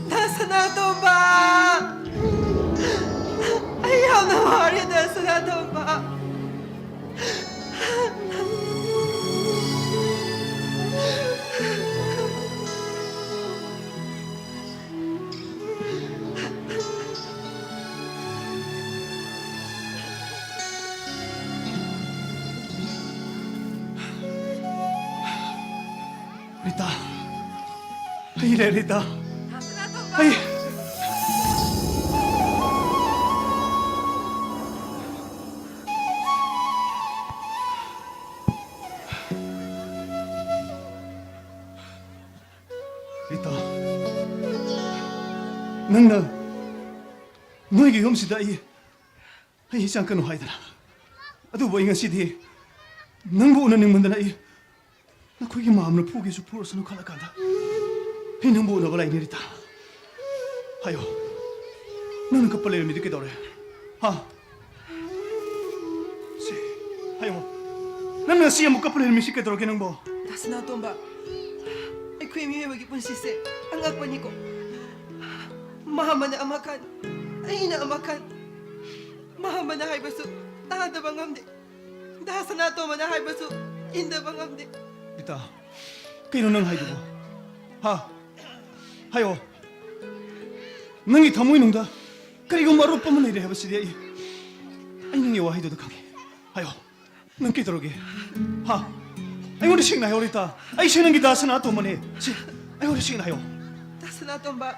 Dasanatomba! Ayaw na mawari Dasanatomba! Rita ay Rita Dasanatomba! ay Rita nangna 너에게 염시다 이 잠깐 하이더라 아두고 이것이디 낭보 오는 능문다나 이 나 거기 마음을 포기해서 풀어서는 갈라간다 이 낭보 오는 걸 아이니리다 하요 너는 그 빨래를 믿게 더래 하 시, 하요 나는 시야 못 kapal을 믿게 더게 낭보 Dasanatomba! Ako'y miyawag ipon sisi. Ang akpan ko. Mahama na amakan. Ay na amakan. Mahama na hay baso. Tahada bang amdi. Dasanatomba na hay baso. Inda bang amdi. Rita kayo nang haydugo 하 하요 능이 더 모이는다 그리고 마루 뻔만 이래 해봤으리 아이 능이 와 하이도도 가게 하요 능기 들어게 하 아이 우리 식나요 우리다 아이 쉬는 게 다스나 또 뭐네 시 아이 우리 식나요 Dasanatomba!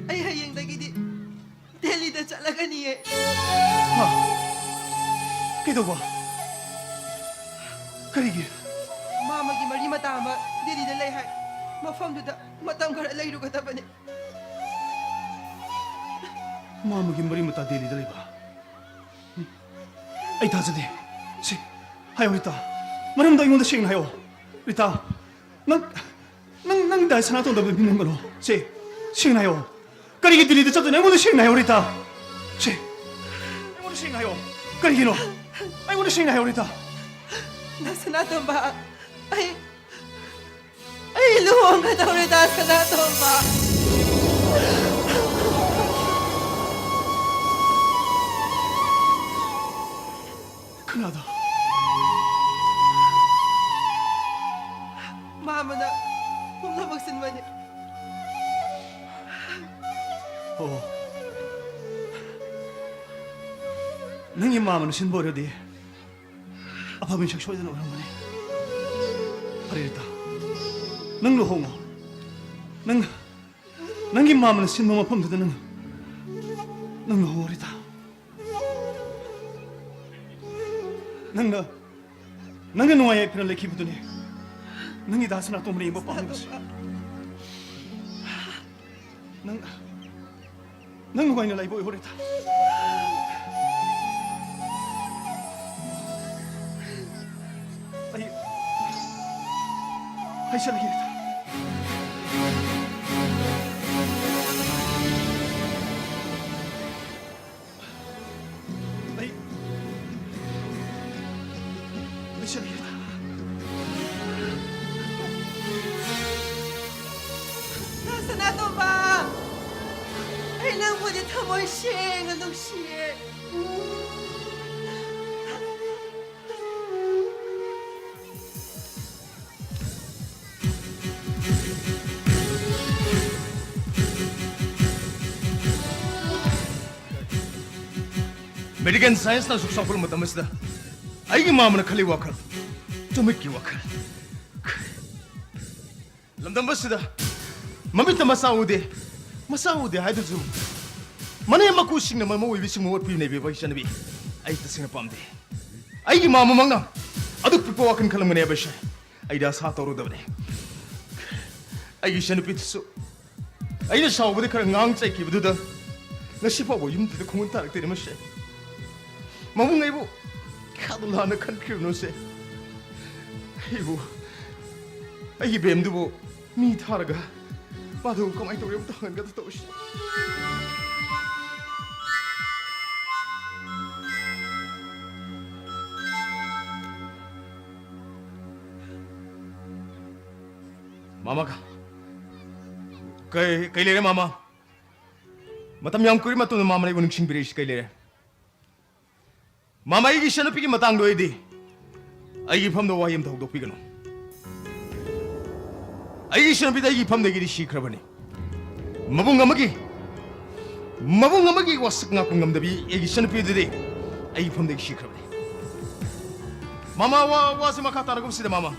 Ay hayang dagidi. Deli da talaga niya. 하 그래도 봐 그리기 Mamagi mari matama. Dili da layhay. Mafam da matam kara layro ka tabani. 마음이 머리 못다 데리더래 봐 아이 다저디 시 하요 리타 말은 더 이건데 식나요 리타 난 다이스나 또 너무 믿는 거로 시 식나요 까리기 들리듯 저도 내모도 식나요 리타 시 내모도 식나요 까리기 너 아이 모도 식나요 리타 Dasanatomba! Ay luwang ka daw ni Dasanatomba! 큰일나다 Mama na. Humlabagsin man niya. 능이 마음은 신보려디 아파분 식 소리는 오랜만에 하리리다 능로 홍어 능이 마음은 신봉어 펌드는 능로 홍어리다 능이 농아에 편을 기부더니 능이 다스나 또문에 이못 빠는 것이 능 누가 있는 라이브 오래다 아이 시작이다 아이 시작이다 thầm xiên anh đâu xiên. 메디컬 사이언스나 숙사풀 못하면서다. 아이기 마음은 칼리 와칼, 좀 있기 와칼. lamdambasida mamita masaude haidu zu mane maku singna mama wi bising mo pi ne be bai sanabi ai ta singa pamde ai gi mama mangna aduk pipo wakan khalam ne ba sha ai da sa toru da ne ai gi sanapi tsu ai na saw bude khar ngang chai ki budu da na sipa bo yum de khongun tarak te ma sha mamu ngai bo khadula na khan khir no se ai bo ai gi bem du bo 미 타라가 마도 가만히 또 여기부터 한 가도 또 오시 마마가 kay lere mama matam yang kuri matu mama na ibon singbiris kay lere mama igi siya na pigi matang do edi ay ipam do wayam tawag do pigano ay siya na pida igi ipam do igi shikrabani mabung amagi wasak nga kung ngamdabi igi siya na pida di ay ipam do igi shikrabani mama wa si makata na kumsida mama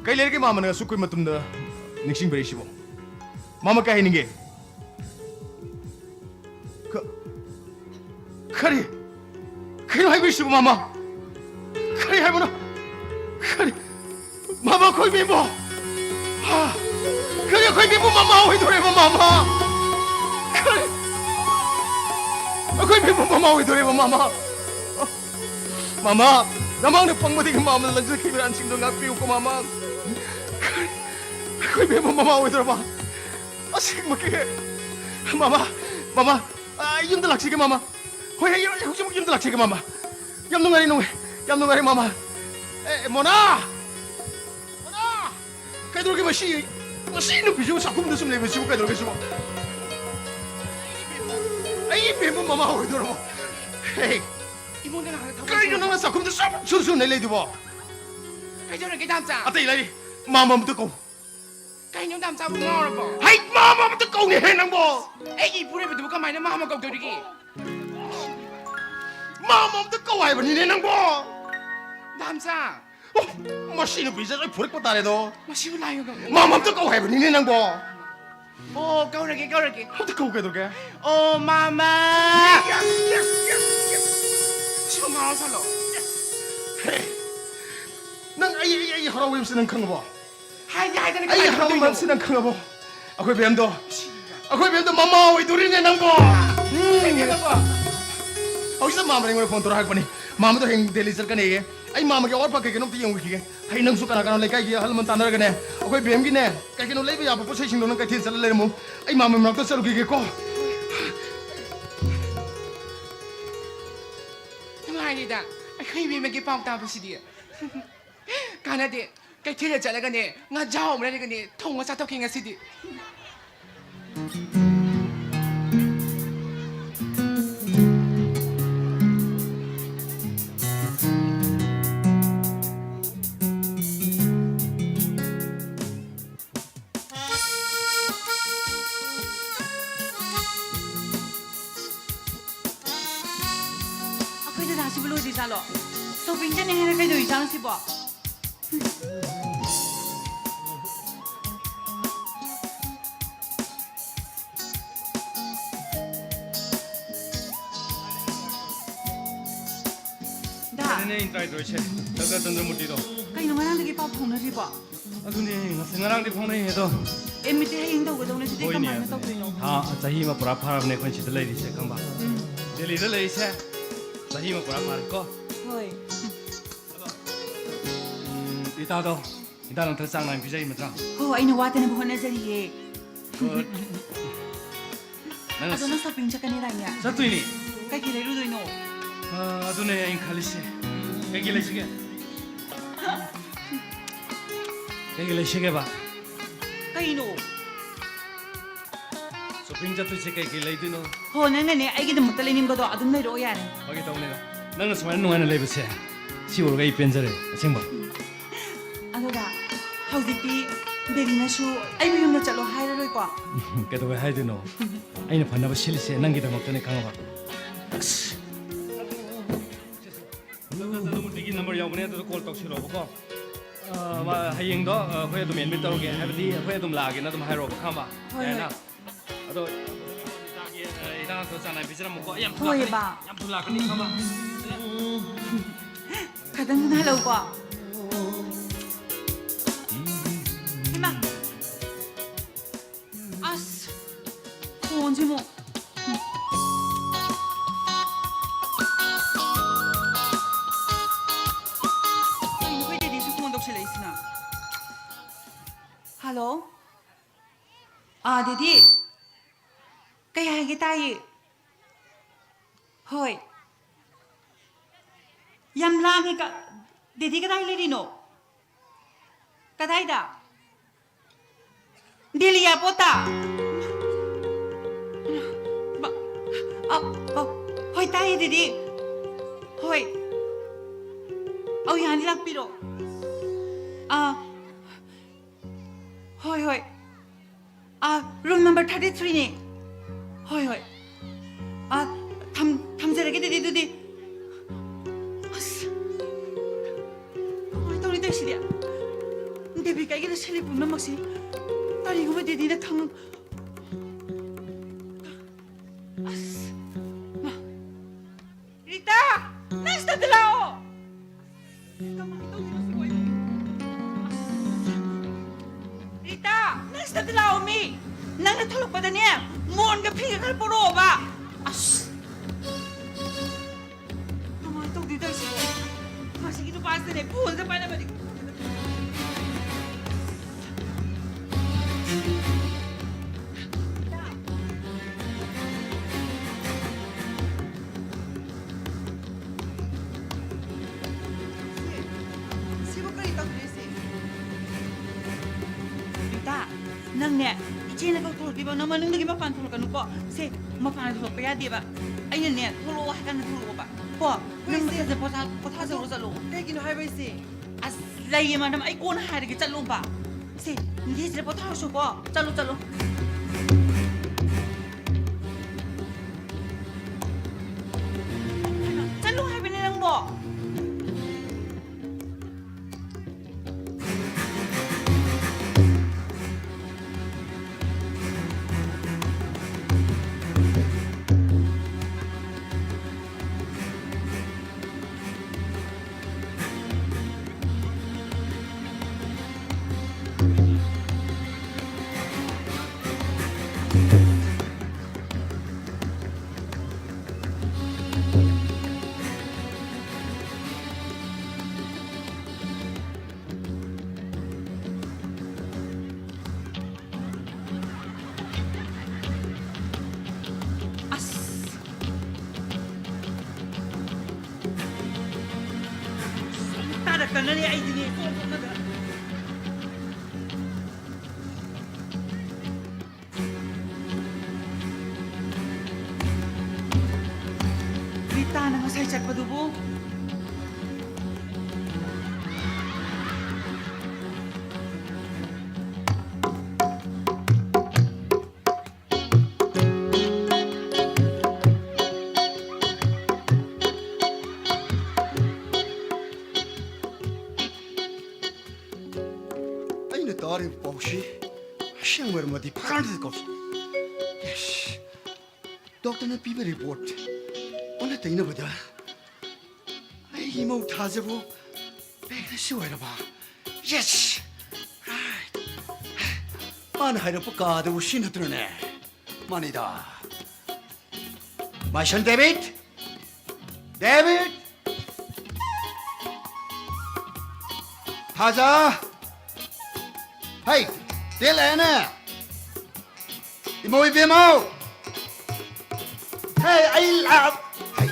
kay lere kay mama na sukoy matum na singbiris mo Mama kahininge. Kari hai bisu mama. Kari hai mana? Kari mama koi bibo. Ha. Koi bibo mama oi dore mama. Kari. Koi bibo mama oi dore mama. Mama, namang na pangmati ng mama lang sa kibiran sing dong apiu ko mama. Koi bibo mama oi dore mama. Asik makanya, mama, yung dalak sige mama, hoy yung dalak sige mama, yung nungari mama, Mona, kaya dulu kita masih nubi sa kum dusum lebi siu kaya dulu kita ay ibu mama hoy dulu, hey, kaya yung sa kum dusum susun nilai dibo, Kaya dulu kita hamsa. atay lagi, mama mo ko. Kaya yung hamsa mo nga po. Hay mama mo ko ni henang mo. Eh, ipure ba ito ka may na mama kong duri ki? Mama mo ko ay ba ni henang mo? Hamsa. Oh, masino bisa ay purik pa tare do. Masiwala yung kang. Mama mo ko ay ba ni henang mo? Oh, kau lagi. Mo ko ka do ka? Oh, mama. Yes. Sino nga sa lo? Hey. Nang ay harawim sa nang kang mo. Hay, Ay harawim sa nang kang mo. Ako'y bemdo mama ay duri ni henang mo. Ako sa mama rin mo phone to rahag pa ni. Mama to hing delisal ka ni. Ay mama ki or pa kay kanong tiyong wiki. Hay nang suka na kanong lay kay halman tanar ka ne. Ako'y bem gi ne. Kay kanong lay ba po sa sing nang kay tin sa lay mo. Ay mama mo to sa lugi ko. Marida, ay kayo may magipang tapos si dia. Kana di, kay tira jala ka ni, nga jaw mo na ka ni, tungo sa toking nga si di. Ako'y na si Bulu di salo. So pinjan ni hera kayo isang si bo. Da, Ini intrai doce. Daga tanda muti do. kayo naman ang lagi pa pong na si bo. Aduni ngarang di phone he do. Emite hayong daw daw na si di Hoy kamay ni. na daw ko. Ha, chahi ma pura phar ne khon chi de lai di se kang ba. Delhi de lai se. Chahi ma pura phar ko. Hoy. Ita do. Ita nang thasang nang bijai ma tra. Ho, ay nawata na buhon na zari Good. Ado na sa pincha kanila niya. Satu ini. Kay kilay rudoy no. Aduni aing khali se. Kegile sige. Kegile sige ba. Kay no. So 쇼핑 자투시 kay 레이드노. 호 낭나네 아이기도 레님 거도 아둠 내려 오야래. 거기 떠오네요. 나는 수많은 농안을 레이브세. 시월가 이 벤저래. 생각. 아노가 하우디티 데리나슈 아이부 용나 짤로 하이러로이고. 그래도 왜 하이드노? 아이는 반나바 실리세 난기다 먹더니 강어가. 너무 디기 넘버 야오네 또 콜 톡시로고. hayengdo hoy dum en mitaro ge habdi hoy dum lage na dum hayro khama na ado dagi ina to sana bisra mo ko yam 호이 봐. yam thula kani khama 가당 하려고. 이마. 아스. 언제 뭐? Hello? Didi. Kaya hagi tayo. Hoy. Yam lang ka. Didi ka tayo lirino. Katay da. Diliya po ta. Hoy tayo Didi. Hoy. Yan lang piro. Hoy hoy. Room number 33 ne. Hoy hoy. 담자라게 되디두디. 어, 또리 대시리야. 데비가 이게 실리 분명 막시. 딸이 이거 왜 되디나 강. 마. Rita, nasta dilao. Rita, nasta dilao mi. Nang natulog pa niya. Mon ka piga kal puro ba. Masih gitu pasti deh, pun sampai nama di. Sibuk kali tak berisi. Rita, nang ne, ijen ako tulog di ba? Naman nang lagi mapan tulog kan po. Se, mapan tulog pa ya di ba? Ayun ne, tulog kan tulog pa. Po, nang masaya po ta sa rosa lo. Kaya kinuhay ba isi? Aslay man ay ko na hari kita lupa. Se, hindi sila po ta po. Chalo. Chalo hai nilang po. Karena ni ay dini ko na da. Rita na masay chat pa dubo. Dari pausi, siang bermati pakan itu kau. Yes, dokter nak pergi report. Ona tanya benda. Ay, mau tahu bu, begini siapa apa? Yes, right. Mana hari apa kau ada usin itu ne? Mana dah? My son David, Taza. Hey, dia lena. Mau ibu mau. Hey, I love. Hey.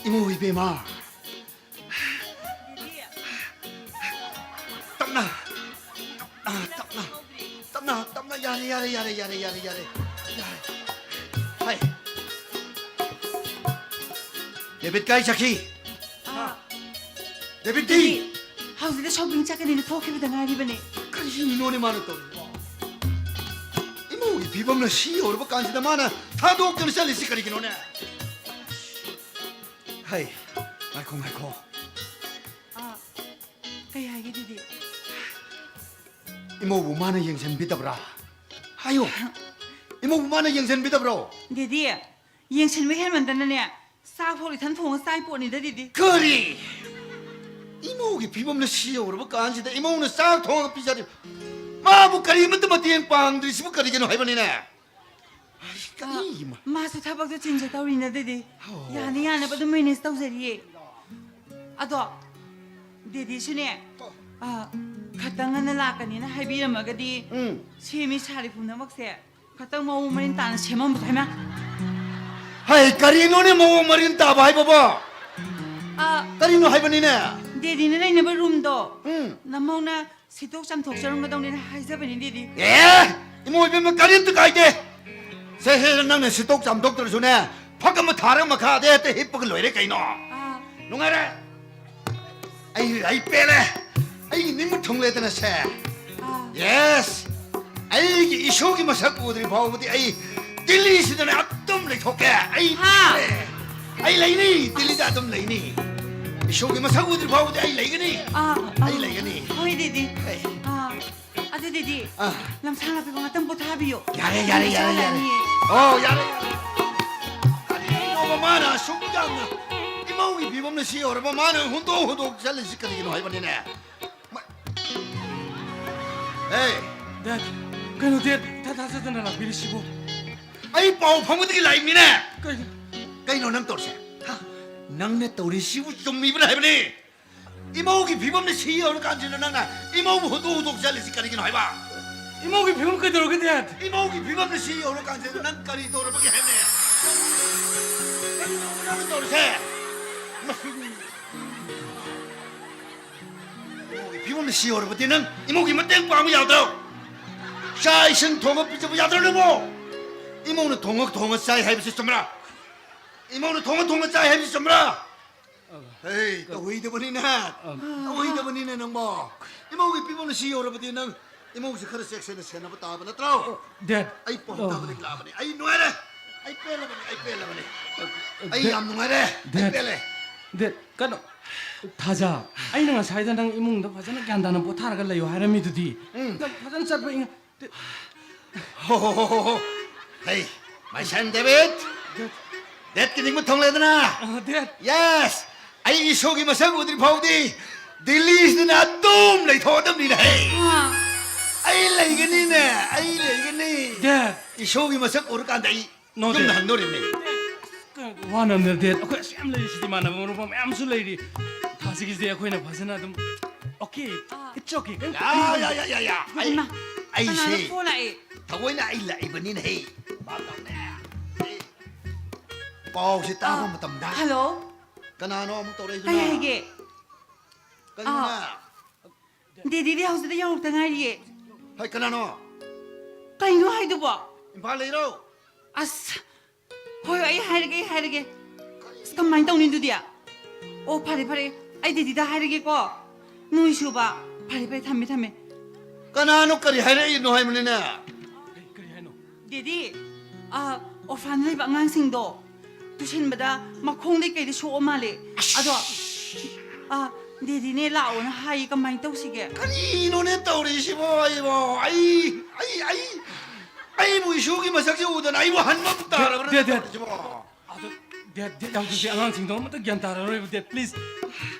Mau ibu mau. Tak nak. 야래. 하이. 데빗 가이 자키. 데빗 디. 하우스에 쇼핑 작가님이 토끼보다 가리버네. 간신히 노네 많은 또. 이모 비범나 시 오르바 간지다 많아. 다도 없던 셀리시 거리긴 오네. 하이. 마이코. Kaya hagi didi. 이모 부마는 영생 비다브라. 하요. 이모 부마는 영생 비다브로. Didi, yang chen me helman danane. Sa pholi than thong sai po ni da didi. 거리. 이모기 비범나 시 오르바 간지다. 이모는 싹 통화 비자리. 마부 거리면 또 뭐띠엔 빵들이 시부 거리긴 해버리네. 아이 마. Masu thabak do chinja tawri na didi. Yani ba do minutes tawsari. Ado. Didi sune. Khatang na lakani na haibiramagadi. Semi sari punamakse. Khatang mau marin tan semam buthaima. 하이 거리노네 뭐 머린 따봐 해봐봐. 거리노 해버리네. Didi na na ba room do. 응. Namong sitok cham thok charum ga dong ni haizabani didi. 예, 이모 이면 가린도 가이데. 세해는 나는 시독 잠독들 주네. 파까면 다른 뭐 가대 때 힙박을 놓이래 까이노. 농아래. 아이 빼래. 아이 님을 통례되는 새. 예스. 아이 이 쇼기 뭐 사고들이 봐보디 아이 딜리시더네 앞dom을 좋게. 아이 빼래. 아이 레이니 딜리다 좀 레이니. 이 쇼기 뭐 사고들이 봐보디 아이 레이니. 아이 레이니. Hoi didi. 에이. Ade didi. Lam sala pe ngatang pothabiyo. 야래. 야래. 아니 너무 많아 속장나. 이모기 비범는 시 얼마 많아 혼도 잘 시키기는 해버리네. 에이, Dad, kano Dad, tatasa na lang bilisibo. 아이 빠우 파무들이 라임이네. Kaya, 까이 너는 또세. 낭내 또리 시부 좀 입으라 해버리. 이모기 비범는 시 얼마 간지는 나나. 이모기 혼도 잘 시키기는 해봐. imogi bhim ka doroge Dad. 이모기 비범는 시 얼마 간지는 난 까리 돌아보게 했네. 나는 또세. 이모기 비범는 시 얼마 때는 이모기 뭐 땡빵이 야도. 샤이신 동업 비자부 야들르고. 이모는 동업 사이 해비스 좀라. 이모는 동업 사이 해비스 좀라. 에이 또 왜이다 버니네 너 뭐. 이모기 비범는 시 얼마 때는 이모기 커서 섹션에 세나부 따바나 들어. Dad, 아이 뽕따바니 라바니. 아이 노아래. 아이 뺄라바니. 아이 안 노아래. 아이 뺄래. Dad, kano, taja. Ay na nga sayda ng imong da pasan ganda ng potara ka layo harami dudi. Na pasan sa pa inga. 호호호호. 헤이, my son David. Dad kining mo 통레드나. Dad, Yes. 아이 이 속이 뭐 사고들이 봐오디. 딜리스 나 똥 레이 토덤니다. 헤이. 아이 레이게니. Dad. 이 속이 뭐 사고 오르간다 이. No, 좀 Dad. 한 노래네. One of the Dad. Okay, siyam lay si Dimana mo pa am su lady. Tasig is ako na pasan na dum. Okay, it's okay. 야야야야야. 아이 Na. 아이 Ana 시. po la eh. 타고이나 아이 라이브니네 헤이. 맞다네. 뽀시 따고 뭐 땀다. Hello. 까나노 아무 또래 주나. Kaya hagi. 까나나. Didi house da yang ta ngari. 하이 까나노. Kaino hay do ba? 임팔레이로. As. Hoy ay hairage. Kamay tong ni dudia. Oh pare. Ay didi da hairage ko. Nui shu ba. Pare thame. 까나노 까리 하이레이 노 하이문이네. Kaya ano? Didi. Orphan lai ba ngang sing do. Tushin bada makhong dei kai de show male. Ado. Didi ne lao na hai kamay tong sige. 까니 노네 떠오리 시보 아이보. 아이 뭐 쇼기 마삭지 오던 아이 뭐 한번 따라 그래. Dad. 시보. Dad, ang kasi ang sing dong mata gyan tara ro Dad, please.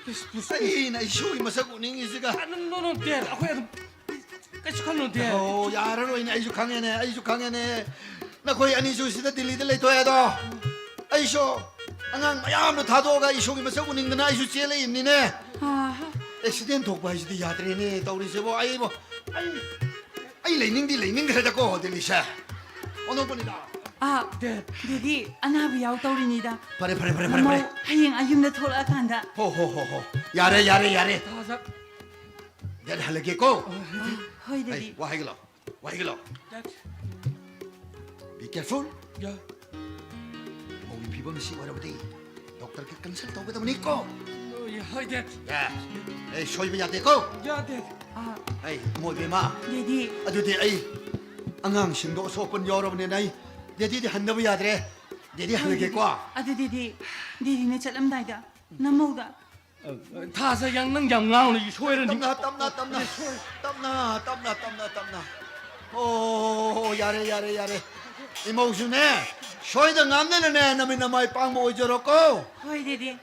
Please. 아이 나 쇼기 마삭 오닝 이스가. No, Dad. Ako ya kasi kano Dad. 오 야라로 이네 아이주 강해네. 나 거의 아니 쇼시다 딜리들 레토야도. 아이 쇼. 안강 마야암도 다도가 이 쇼기 마삭 오닝 나 아이주 젤레 임니네. 액시덴트 독바이시디 야드레네 떠오리 시보 아이 뭐. 아이 레이닝 그래자고 딜리샤. 오늘 보니다. Dad. Didi anabu yaw tawri ni da. 파레. Hayeng ayum na thola kanda. 호호호호. 야래. Taza. 내가 할래게고. Hoy 아이 Didi. 와 하길러. Wahigalo. Dad. Be careful. Yeah. Mau ipiba misi warabati. Doktor ke consult tau kita meniko. Oh, yeah. Hi, Dad. Ya. Shoy banyate ko. Yeah, Dad. Mo bema. Daddy, Aduti angang singdo sopon yorabne nai. Dedi hannabu yadre. Dedi hanage kwa. adu Daddy na chalamdaida. Namauda. 타자 양능 양랑으로 이 소외를 Tamna. Oh, yare. Emotion shoy da ngamne ne na min mai pang mo joro ko. Hoy, Daddy.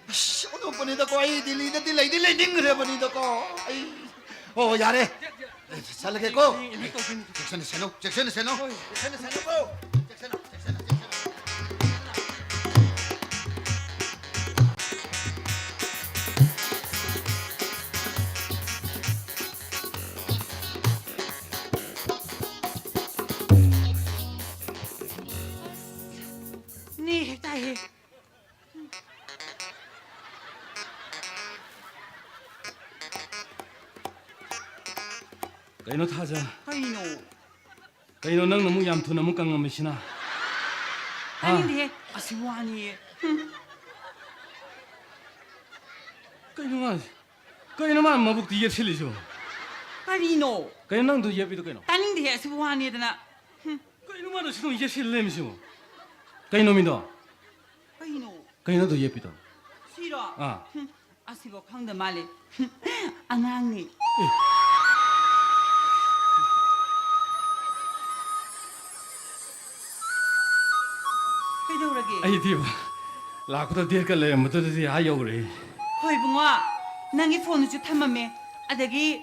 Odo pani da ko ai dili ding re pani da ko. Ai. Oh, yare. Salage ko. Jackson seno ko. Jackson. 네, 다해. 그이노 타자 아이노. 그이노 능 너무 얌투 너무 깡감이시나 아닌데. 아시와니. 그이노만 마북 뒤에 실리죠 아리노. 그이노 낭도 예비도 그이노 아닌데. 아시와니에다나. 그이노만 시동 이제 실렘이죠 그이노 민도 아이노. 그이노도 예비도 싫어. 아 아시고 강도 말래. 안앙니. 그이도라게. 아이 디바 라쿠도 디에가 레모도디 아요그리 Hoy bunga, nangi phone chu thamame, adagi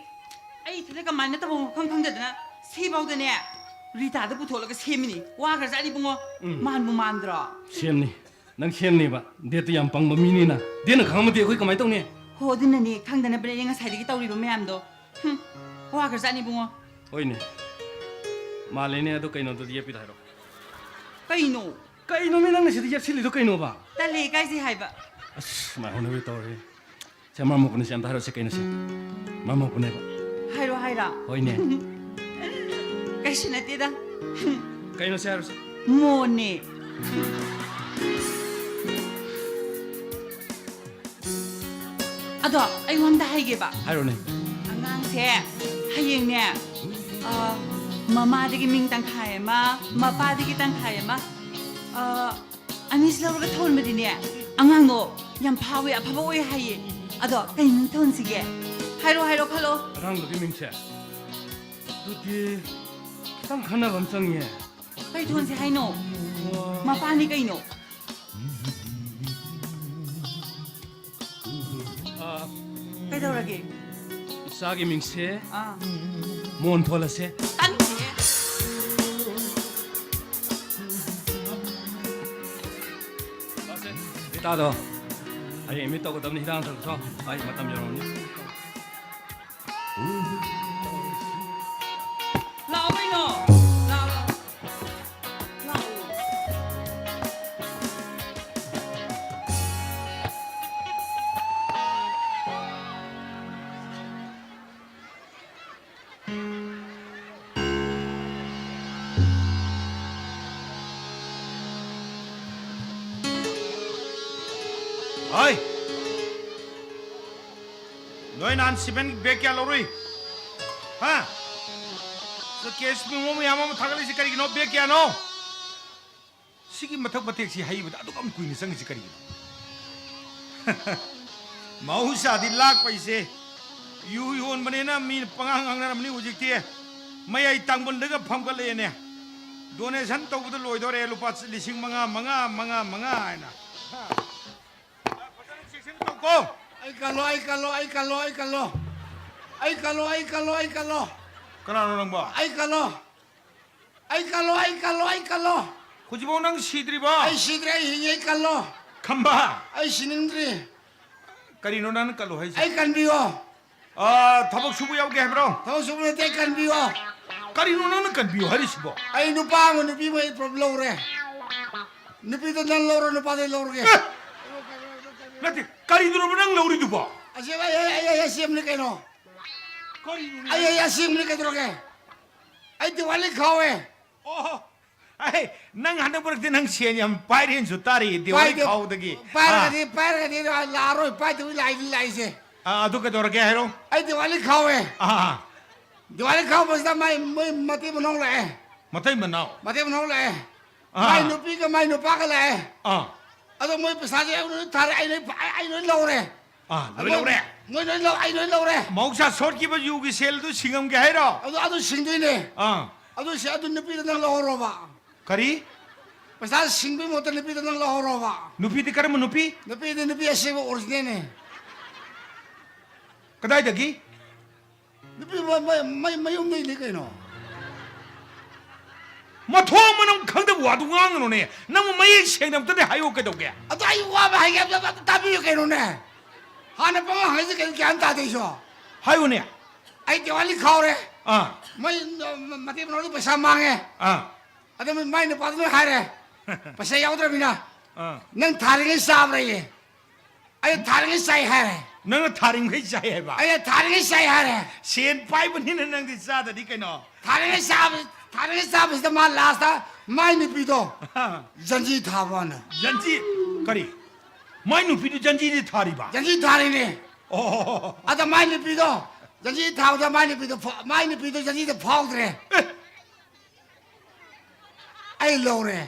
ai thile ka manna ta bong khang khang da na, se baw da ne. Rita da puthol ka semini, wa gar jari bunga, man bu mandra. 셈니 난 셈니바 데트 양빵 뭐미니나 데는 강면 데 거기 가만히 떠네 Ho din na ni khang da na bre nga sai di tawri ro mayam do. Wa gar jani bunga. 오이네 말레네도 그이노도 예비도 하러 Kaino, 그이노미 낭네 시디 예 실리도 그이노 봐 ta le kai si hai ba. 아씨 마 오늘 왜 떠래 제 맘먹 보내 시 안다 하러 세 그이노시 맘먹 보내 봐 Hairo haira. 오이네 Kai si na te da. 그이노시 하러 세 Mo ne. Ado, ai wam da hai ge ba. 하러네 ꯑꯉꯥꯡꯁꯦ ꯍꯌꯦꯡꯅꯦ ꯃꯃꯥꯗꯒꯤ ꯃꯤꯡ ꯇꯪꯈꯥꯏ ꯑꯃ ꯃꯄꯥꯗꯒꯤ ꯇꯪꯈꯥꯏ ꯑꯃ ꯑꯅꯤꯁꯤ ꯂꯧꯔꯒ ꯊꯧꯍꯟꯕꯗꯤꯅꯦ ꯑꯉꯥꯡꯗꯣ ꯌꯥꯝ ꯐꯥꯎꯋꯦ ꯑꯐꯕ ꯑꯣꯏ ꯍꯥꯏꯌꯦ ꯑꯗꯣ ꯀꯩ ꯃꯤꯡ ꯊꯧꯍꯟꯁꯤꯒꯦ 하이로 칼로 랑도 비밍체 두디 땅 하나 감성이에 kay thon si Haino mapani kay no 아 kay daw lagi 싸게 밍세 ah 몬 톨라세 tan si 따도 아니 이미 떠고 담는 희당 들어서 아이 맞담 여러분이 lao kay no lao lao Oi! Noi nan simen bek ya lorui. Ha? So case mi mo yama mo thagali si kari no bek ya no. Sigi mathak batek si hai bada adukam kui ni sang si kari. Mau sa di lak paise. Yu yon bane na mi pangang ang na mani ujik tie. Mai ai tang bun daga pham ka le ne. Donation to budu loi dore lupa lising manga na. Go! Ay kalo. Kanano nang ba? Ay kalo. Kujibo nang sidri ba? Ay sidre ay hingi kalo. Kamba! Ay sinindri. Kanino nang kaluhay Ay siya? kanbiyo. Tabak subo yaw ke bro? Tao sumunod ay kanbiyo. Kanino nang kanbiyo haris bo? Ay nupa mo nupi mo ay problore. Nupi to nan loro nupa to loro ke. Nati, kanino nang lauri do ba? Asya ay asim ni kayo. Kanino Ay asim ni kayo ke. ai diwali khawe Oh, ai nang hana burak din nang siya niyam pairin su tari diwali kau dagi. par ga di la ro pai tu lai se Adu ka dor kya hero? ai diwali khawe Ah, diwali khaw bas da mai mati monong la matai manao. mati monong la Ah. mai nu pi ga mai nu pa ga la Ah, ado moi pasa je thar ai noi lo re ah, lo re. moi noi lo re Mauksa short ki ba yu ki sel tu singam kya hero? ado sing dui ne Ah, ado se ado nu pi da lo ro ba kari? pasa sing bi mo ta nu pi da lo ro ba Nupi di karam nupi? nu pi ase bo original ne Kadai dagi? nu pi mai um nei ni kai no Matho manam khangda wadu ngang no ne. Nang mai seng nam tade hayo ka dog kya? ado ai wa ba hai ga ta bi kai no ne hana pa ha se kai gyan ta de so Hayo ne. ai diwali khaw re Ah, mai mati mo ni pasa mange ah, ado mai ne pa no hai re pasa yaw tra bina ah. nang thari ge sab re ye ai thari ge sai hai re Nang tharing kai sai hai ba. ai thari ge sai hai re Sen pai ban hin nang di sa da di kai no. thari ge sab is the man last mai ni pi do janji tha ba na Janji kari. Mai nupi du janji di thari ba. janji thari ne Oh, ado mai ni pi do janji tha da mai ni pi do janji de phau re ai lo re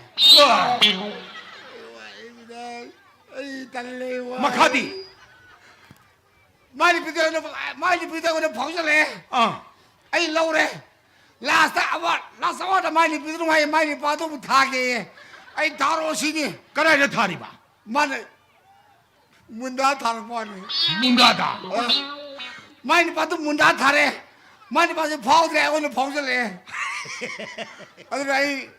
ai talle wa Makadi. mai ni pi do ne phau le Ah, ai lo re last hour da mai ni pi do mai ni pa do tha ge ai daro si ni karai da thari ba. man munda thar pa ni Munda da. mai ni pa do munda thare mai ni pa se phau re o ne phau le adu ai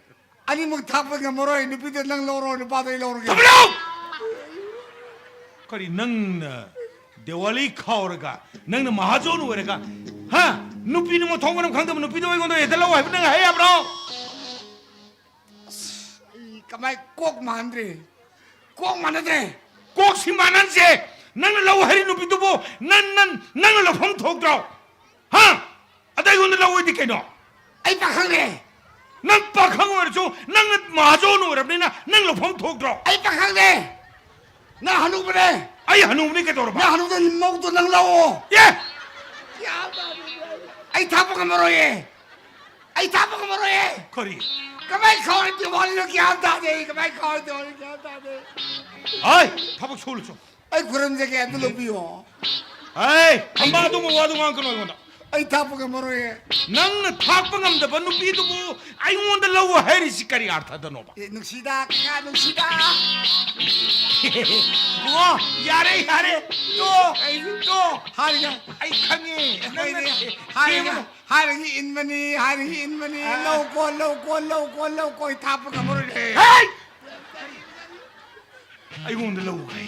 ani muk thap ga moroi ni pi do nang lo ro ni pa do lo ro ge Tablo. Kari nang na Diwali khauraga nang na mahajon weraga. Ha, nupi ni mo thong nam khang da nupi do ngon do edala wa nang hai abro. kamai kok mandre kok manadre Kok simanan se nang na law hari nupi do bo nang la phom thok do. Ha, adai ngon law di kai no. ai pa khang re Nang pa khang wer chu nang mahajon werab ni na nang la phom thok do. ai pa khang re na hanu bre Ai hanu ni ka dor na ba. hanu de mau to nang lao Ye. ya ba ai thap ga maro ye ai thap ga maro ye Kari. kamai khore ti wali no kya ta de kamai khore ti wali kya ta de Ai, tabak chul chu. ai kuram je ke andlo piyo Ai, hamba du mo wadu ngang kono ngonda. ai thap ga maro ye Nang na thak pangam da banu pi du mo ai ngonda law hari sikari artha da no ba. nuksida ka nuksida Mo, yare. To. hari ga Ai khange. hai re hari ni in mani lo ko thap ga maro ye Hey! Ai ngonda law hai.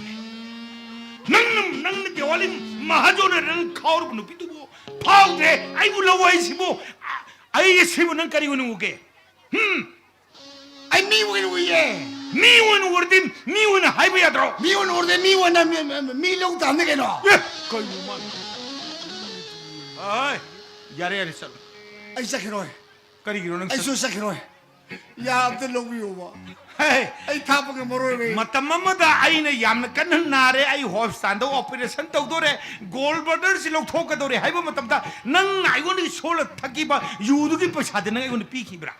Nang na Diwali mahajon nang khaur banu pi du mo. Phau de ai bu law ai sibo. Ai sibo nang kari wonu ge. ai mi win wi ye Mi wonu wurdim, mi wonu hai ba yadro. mi won orde mi won mi lo ta ne ke no Koi mu man. Ai, yare sab. ai sakiroi Kari giro nang ai sab. so sakiroi ya abdul lo wi ba Hey, ai thap ga maro ye matam amada aina yamna kan nare ai hospital da operation tawdore gold border si lok thokadore haiba matam da nang ai goni sol thaki ba yudu gi paisa de nang ai goni pi khibra.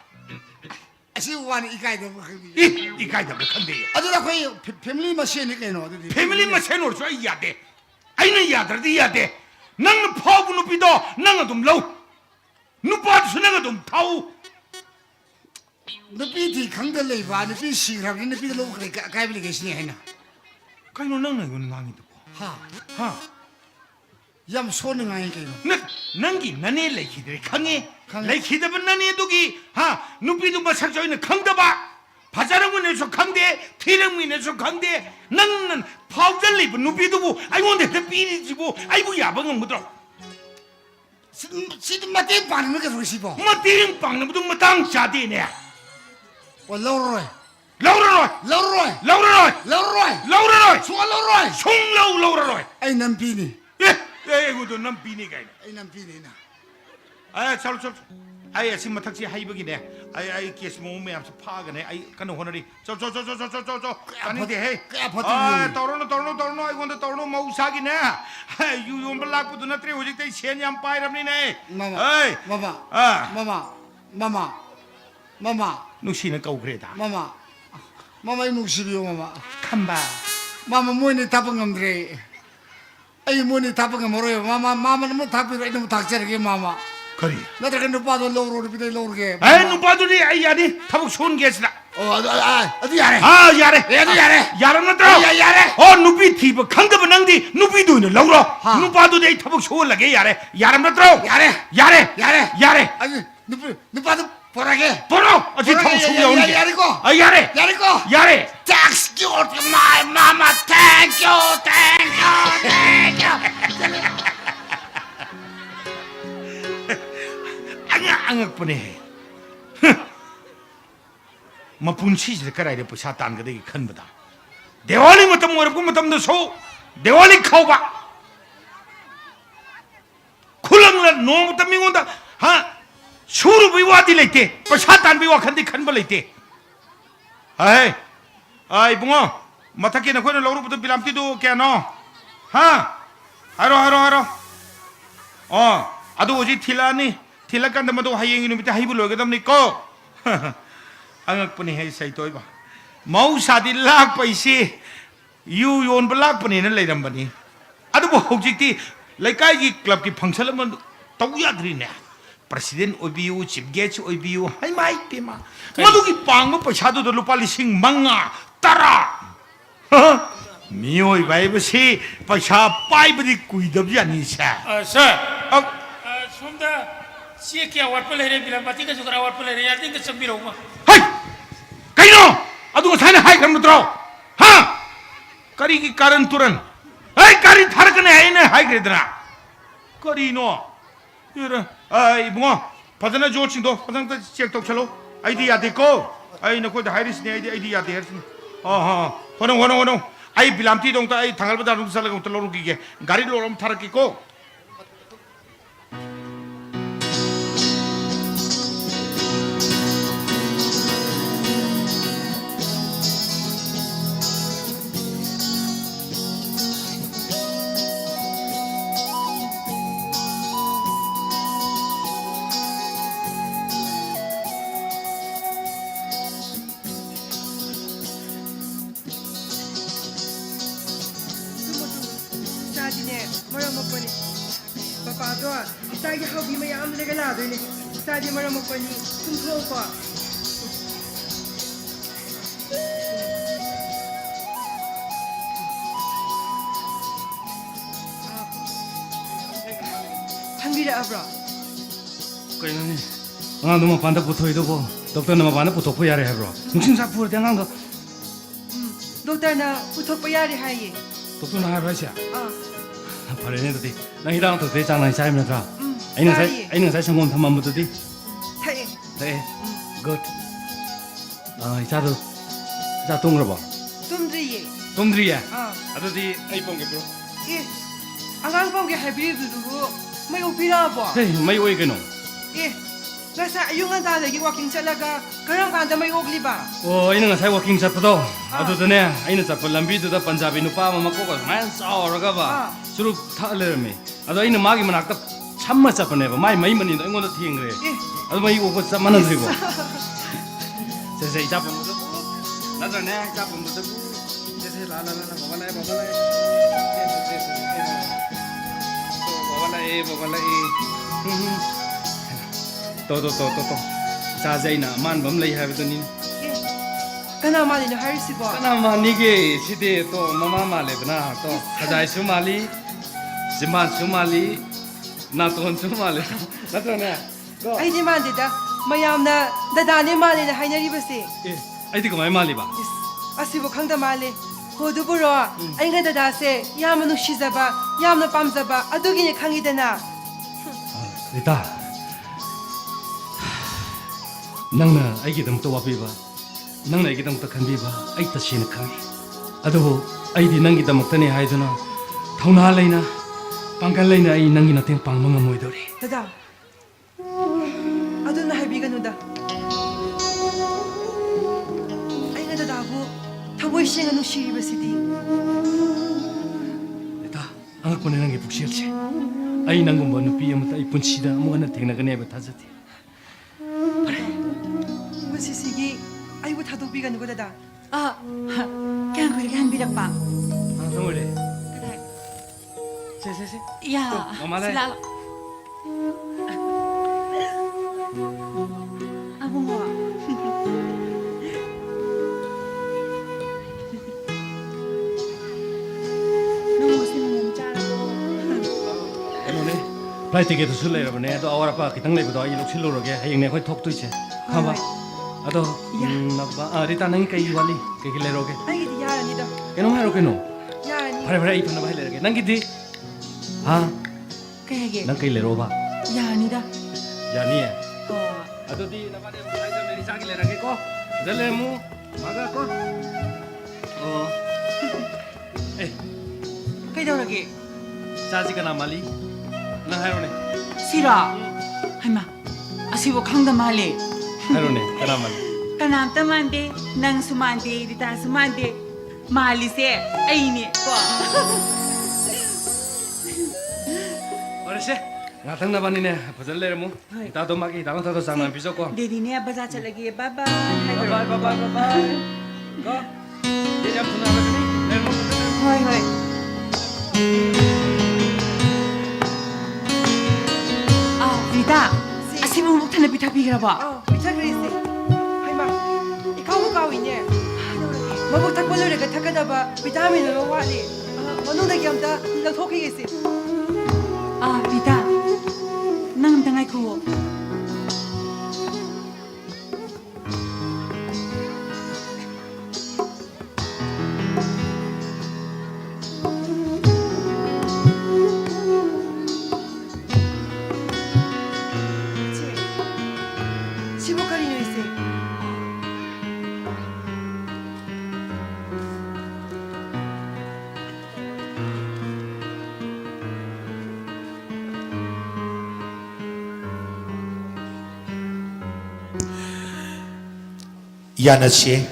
asi wan ikai da ba khandi Ikai da khande. adu da koi family ma se ne ke no adu Family ma sen or so ai yade. Aina yadra di yade. Nang phabu nu pi do nang adum lo. Nu pa su nang adum thau. nupi thi khang da lei ba nupi si ra ni nupi lo kai kai bi ke si hai na Kai no nang nang ngangi to. ha Ha. yam so ne ngai ke no nangi nane lekhidre khange Khange. lekhidaba nane dugi ha nupi du masak joine khangdaba 바자랑은 해서 강대 티랑민 해서 강대 나는 파우절리 누비도 아이고 내 비리지고 아이고 야방은 뭐더라 시드 마티 파는 게 소시보 뭐 티링 빵는 무슨 뭐 당샤디네 와 로로이 라우라로이 송로로이 송라우라로이 ai nam pini 예 에이고도 난 비니가 ai nam pini na 아, 잘 ai asi mathak si hai bagi ne ai kes mo me am sa pha ga ne ai kan honari cho ani de he ai torno ai gonda torno mau sa gi ne yu yom balak pu na tre hojik te sen yam pai ram ni ne ai mama nu si na kau gre da mama nungsibiyo mama khamba mama moini tapangamdre ai moini tapangamoro mama namu thapiro ai namu thakcherge mama kari natraga nupa do loro bidai lorge ai nu pa du ni ai ya ni thabuk sun ge sna adu yare ha yare yaram na tro yare oh nupi thi ba khang da nang di nupi du ne lawro nu pa du dei thabuk so lage yaram na tro yare ai nupa do porage poro ati thabuk so yaun ge yare ko yare thanks you my mama thank you angak pune mapunsi je karai de pasa tan ga de khan bada diwali matam or ko matam da so diwali khau ba khulang la no matam mi ngonda ha shuru bi wadi leite pasa tan bi wa khan di khan ba leite ai bungo mathake na ko na lawru bu bilamti do kya no ha haro adu oji thilani thilakan da madu hayeng inu bita haibu logadam ni ko angak puni hai sai toy ba mau sadi lak paise yu yon balak puni na leiram bani adu bo hojikti laikai gi club ki function man tau yadri ne president obiu chief guest obiu hai mai pema madu ki pang ma paisa do lupa lising manga tara mioi bai basi paisa pai badi kuidab yani sa sir somda सी क्या वाट पर ले रहे बिना बाती का जुगरा वाट पर ले रहे यार दिन के सब भी रहूँगा हाय कहीं नो अदुग साने हाय कर मुद्राओ हाँ करी की कारण तुरंत हाय करी थार कने हाय ने हाय कर इतना करी नो ये आई बुआ पता ना जोड़ चिंदो पता ना चेक तो चलो आई दी याद को आई न कोई हायरिस ने आई दी याद है हाँ होनो आई बिलामती दोंग ता आई थंगल बता रुक साले को तलो रुकी के गाड़ी लोरम थार की को Tagi hau bima ya am lega lado ini. Tadi mana mau pani kumpulan ko. Hangira abra. kaya ni ang duma panda putoy do ko doktor na mapanda putok po yare bro nungsin sa pur tiang ang do Doktor na utok pa yari hayi. doktor na hai siya Ah. pare ne tadi na hidang to te chang na sai me tra ai nang sai sangom thamam mu tadi Thai. good cha do cha tung ro ba tumdri ya Ah. adadi ai pong ge bro Eh. Angang pong ke hybrid du. May upira ba? hey mai oi ke no Eh. Nasa yung anda lagi walking talaga. Karang kanda may ogli ba? oh ai nang sai walking chat do adu ne ai na chat lambi du da punjabi nu pa ma ko ko man saw ra ga ba suru tha le me adu ai na ma gi manak ta chamma chat ne ba mai mani do ngon da thieng re adu mai ko chat man dri bo se cha pa mu do na da ne cha pa mu do se la ba la to cha jai na man bam lai ha ba ni Eh. Kana mali na harisi ba? kana ma ni ge side to mama ma le bna to khajai su mali jiman su mali na ton su mali na to ne go Ay di man dida. Mayam na dadani mali na hainari ba si? ai di ko mai mali ba Asibo khangda mali. Hodu buro. Ay nga dada se yamna nushizaba, yamna pamzaba. Adugi ni khangidana. rita nangna ai gi dam to wa ba nangna ai gi dam ta khan ba ai ta sin khang adu ai di nang gi dam ta ne hai duna thauna leina pangkal leina ai nang gi na teng pang ma ngam moi dori Dada. ꯑꯗꯨꯅ ꯍꯥꯏꯕꯤꯒꯅꯨꯗ ꯑꯩꯅ ꯗꯗꯥꯕꯨ ꯊꯃꯣꯏ ꯁꯦꯡꯅ ꯅꯨꯡꯁꯤꯔꯤꯕꯁꯤꯗꯤ ꯂꯤꯇꯥ ꯑꯉꯛꯄꯅꯦ ꯅꯪꯒꯤ ꯄꯨꯛꯆꯦꯜꯁꯦ ꯑꯩ ꯅꯪꯒꯨꯝꯕ ꯅꯨꯄꯤ ꯑꯃꯇ ꯑꯩ ꯄꯨꯟꯁꯤꯗ ꯑꯃꯨꯛ ꯍꯟꯅ ꯊꯦꯡꯅꯒꯅꯤ ꯍꯥꯏꯕ ꯊꯥꯖꯗꯦ ꯄꯨꯟꯁꯤꯁꯤꯒꯤ ꯑꯩꯕꯨ ꯊꯥꯗꯣꯛꯄꯤꯒꯅꯨꯀꯣ ꯗꯗꯥ ꯀꯌꯥꯝ ꯀꯨꯏꯔꯒꯦ ꯍꯟꯕꯤꯔꯛꯄ ꯊꯝꯃꯨꯔꯦ ꯀꯗꯥꯏ ꯁꯦ 야, 엄마네. 슬라. 아붕어. 너무 고생은 짜라고. 그러네 플라이트 티켓도 레이러버네 아도 아와라파 기탕 레이버도 아이 록실로로게 하영네 거의 톡도 있지 가봐 아도 나봐 리타 낭이 까이 와리 깨기 레로게 ꯑꯩꯒꯤꯗꯤ ꯌꯥꯔꯅꯤꯗ 깨노 하이로 깨노 ꯌꯥꯔꯅꯤ 파레 이 판나 바이 레게 낭기디 아 그게 낭 까이 레로바 야니다. 야니에 어, 아도디 나바데 무사이자 메리 자기 레라게 거 델레무 마가 거 에이 그이더라기. 자지가 나말리 낭 하이로네 싫어. 하이마. 아시고 강다 말리. 하이로네 까나말리 그나암다 만데, 낭수 만데, 리타수 만데. 말리세 아이니 거. 어르신 나탕 나바니네 버절레르무 이따도 막이 다운 타도 장난 비좁고 데디네 바자 잘라기 바이바이. 바이바이 거 예장 투나바니 레르무 호이 호이. 아, 리다. 아시고 목탄에 비타비기라 봐. 비타그리스 하이마 이카우 가위네 머북 탁 벌려레가 탁하다봐 비타민으로 와리 원호나기 함다 럭토키겠지 아, 리다. 낭 당하이고. 시보카리노 있어 Yanasi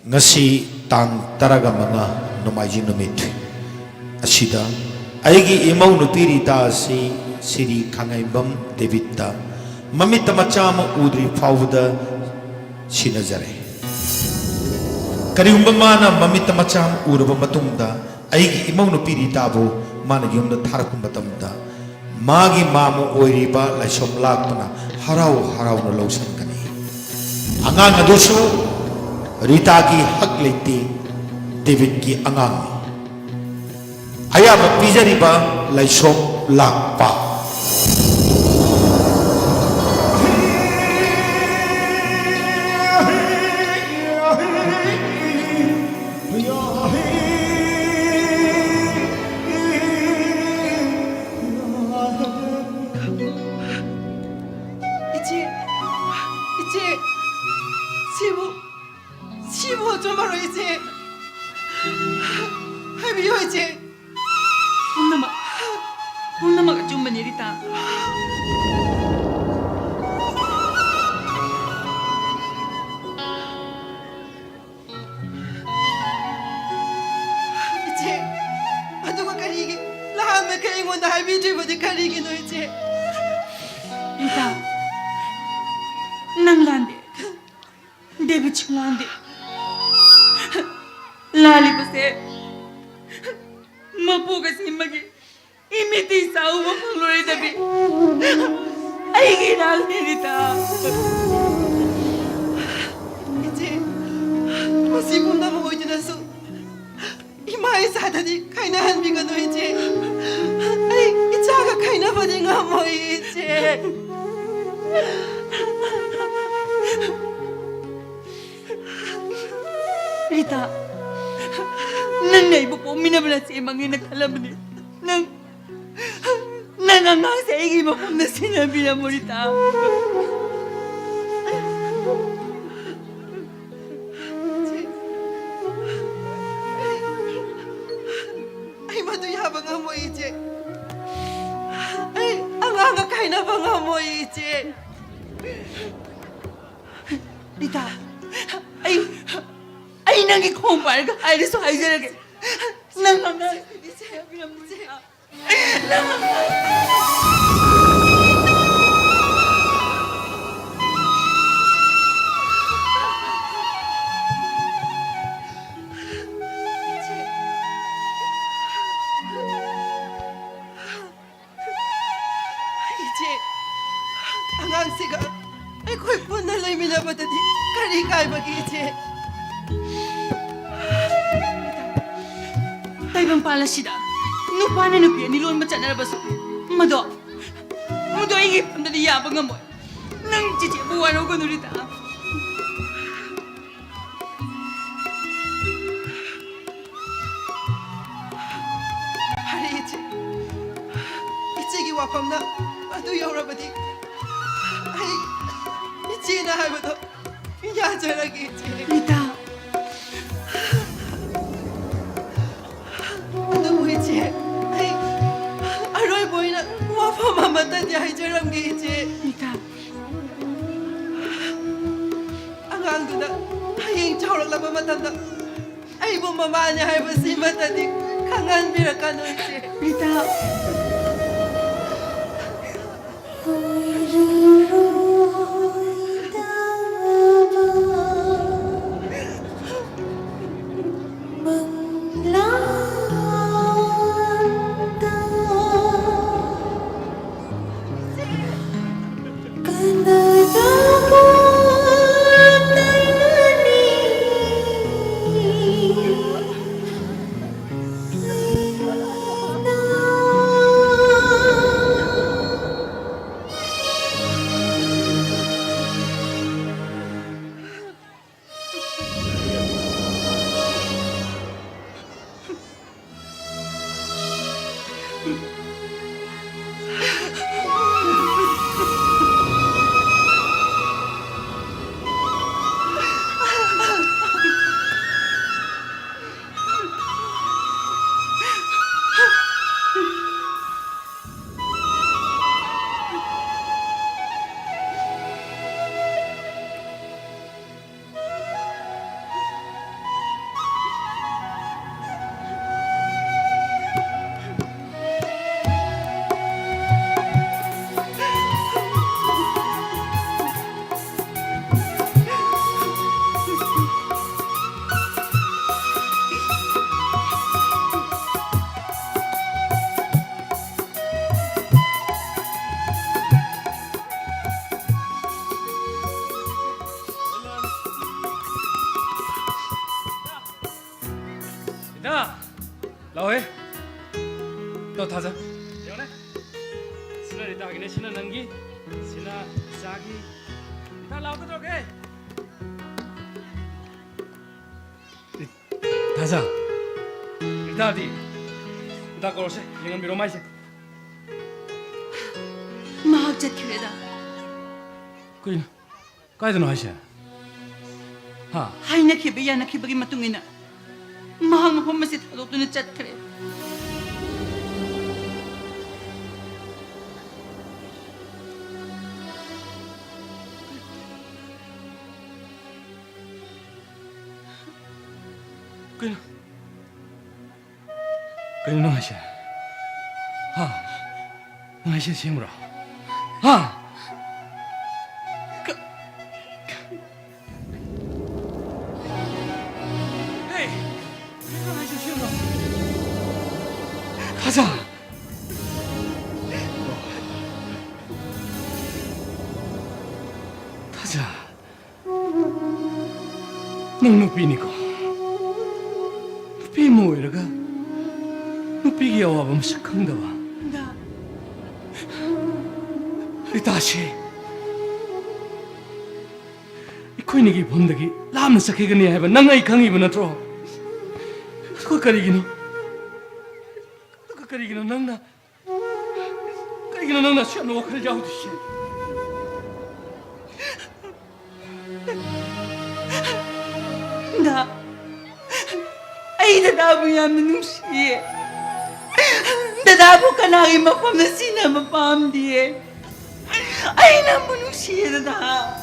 ngasi tang taraga mga numaiji numit asida aigi imau nupiri ta si siri kangaibam devita mamita machama udri fawda sinajare karigumba mana mamita macham uraba matungda aigi imau nupiri tabu mana yumda tharakum matamda magi mamu oiriba laisom lakpana harau harau na lausan kani angang adusu Rita ki hak leiti David ki angang ayaba pijariba laisom lakpa 이제 시부 좀 말로 이제 하비요 이제 혼나마가 좀만 이리다. 이제 아두가 가리기 라하메 가잉원다 할비들보다 가리기 너 이제 리다. 낭란데. 데뷔 친구한데. 라리버세. 마포가 심하게 이미티 싸우고 불러야다비. 아이기 랄리리다. 이제 시부 나무 오이지나서 이마에 사다니 카이나 한비가 너 이제 아이 이자가 카이나 버딩아 뭐 이제 Rita, nang naibo po minabala sa imang inakalam ni. Nangangang sa igi mo kung na sinabi na mo, Rita. ay maduyabang nga mo iche ay ang anga kayo na ba nga mo iche 리타, ay nang ikaw parang ay so ay sila nang 이제 그냥 문제야. 이제 안강새가 거의 분날로 미나보다니 가리가 알바기 이제 Taibang pala sila. Nupa na nupiya, nilon matsa na labas. Mado ay ipam na niyabang amoy. Nang chichibuan ako nulita. 하리 이제기 와밤나 아도 여러분이 아이 이제나 할머도 야절하게 이제 Rita, ano mo iche ay aroy boy na wapamamatan niya ijaram ge iche Rita, ang angdo na hayeng chawrak lang mamatanda ay bumama niya ay basi matani kangan birakano iche Rita. 야, 라오해. 너 타자. 여네. 신나 리타기네 신나 ನಂ기. 신나 자기. 다 라오도 들어게. 타자. 리타디. 리타 거로세. 영은 미로 마이세. Mahal chat kireda. 그인. 까이도 나이세. 하. Hay nakibiya nakibagi matungina. Mahal mo pamasit halok na chat kare. 그인 나이세. 하. 나이세 시무라. 하. 에이. 나이세 시무라. 가자. 가자. 넌 누피니까. 누피 뭐이라가. 누피기 여와보면 시큰다와. Da. 다시. 이코이니기 본다기 라면 삭히거니 해봐. 낭가 이강이브 나트로. 그거 가리기는. 그거 가리기는 낭나. 가리기는 낭나 수염 녹을 자우듯이. Da. Ay dadabo yan manungsiye. Dadabo ka na aking mapam na sinamapam diye. Ay na manungsiye dada.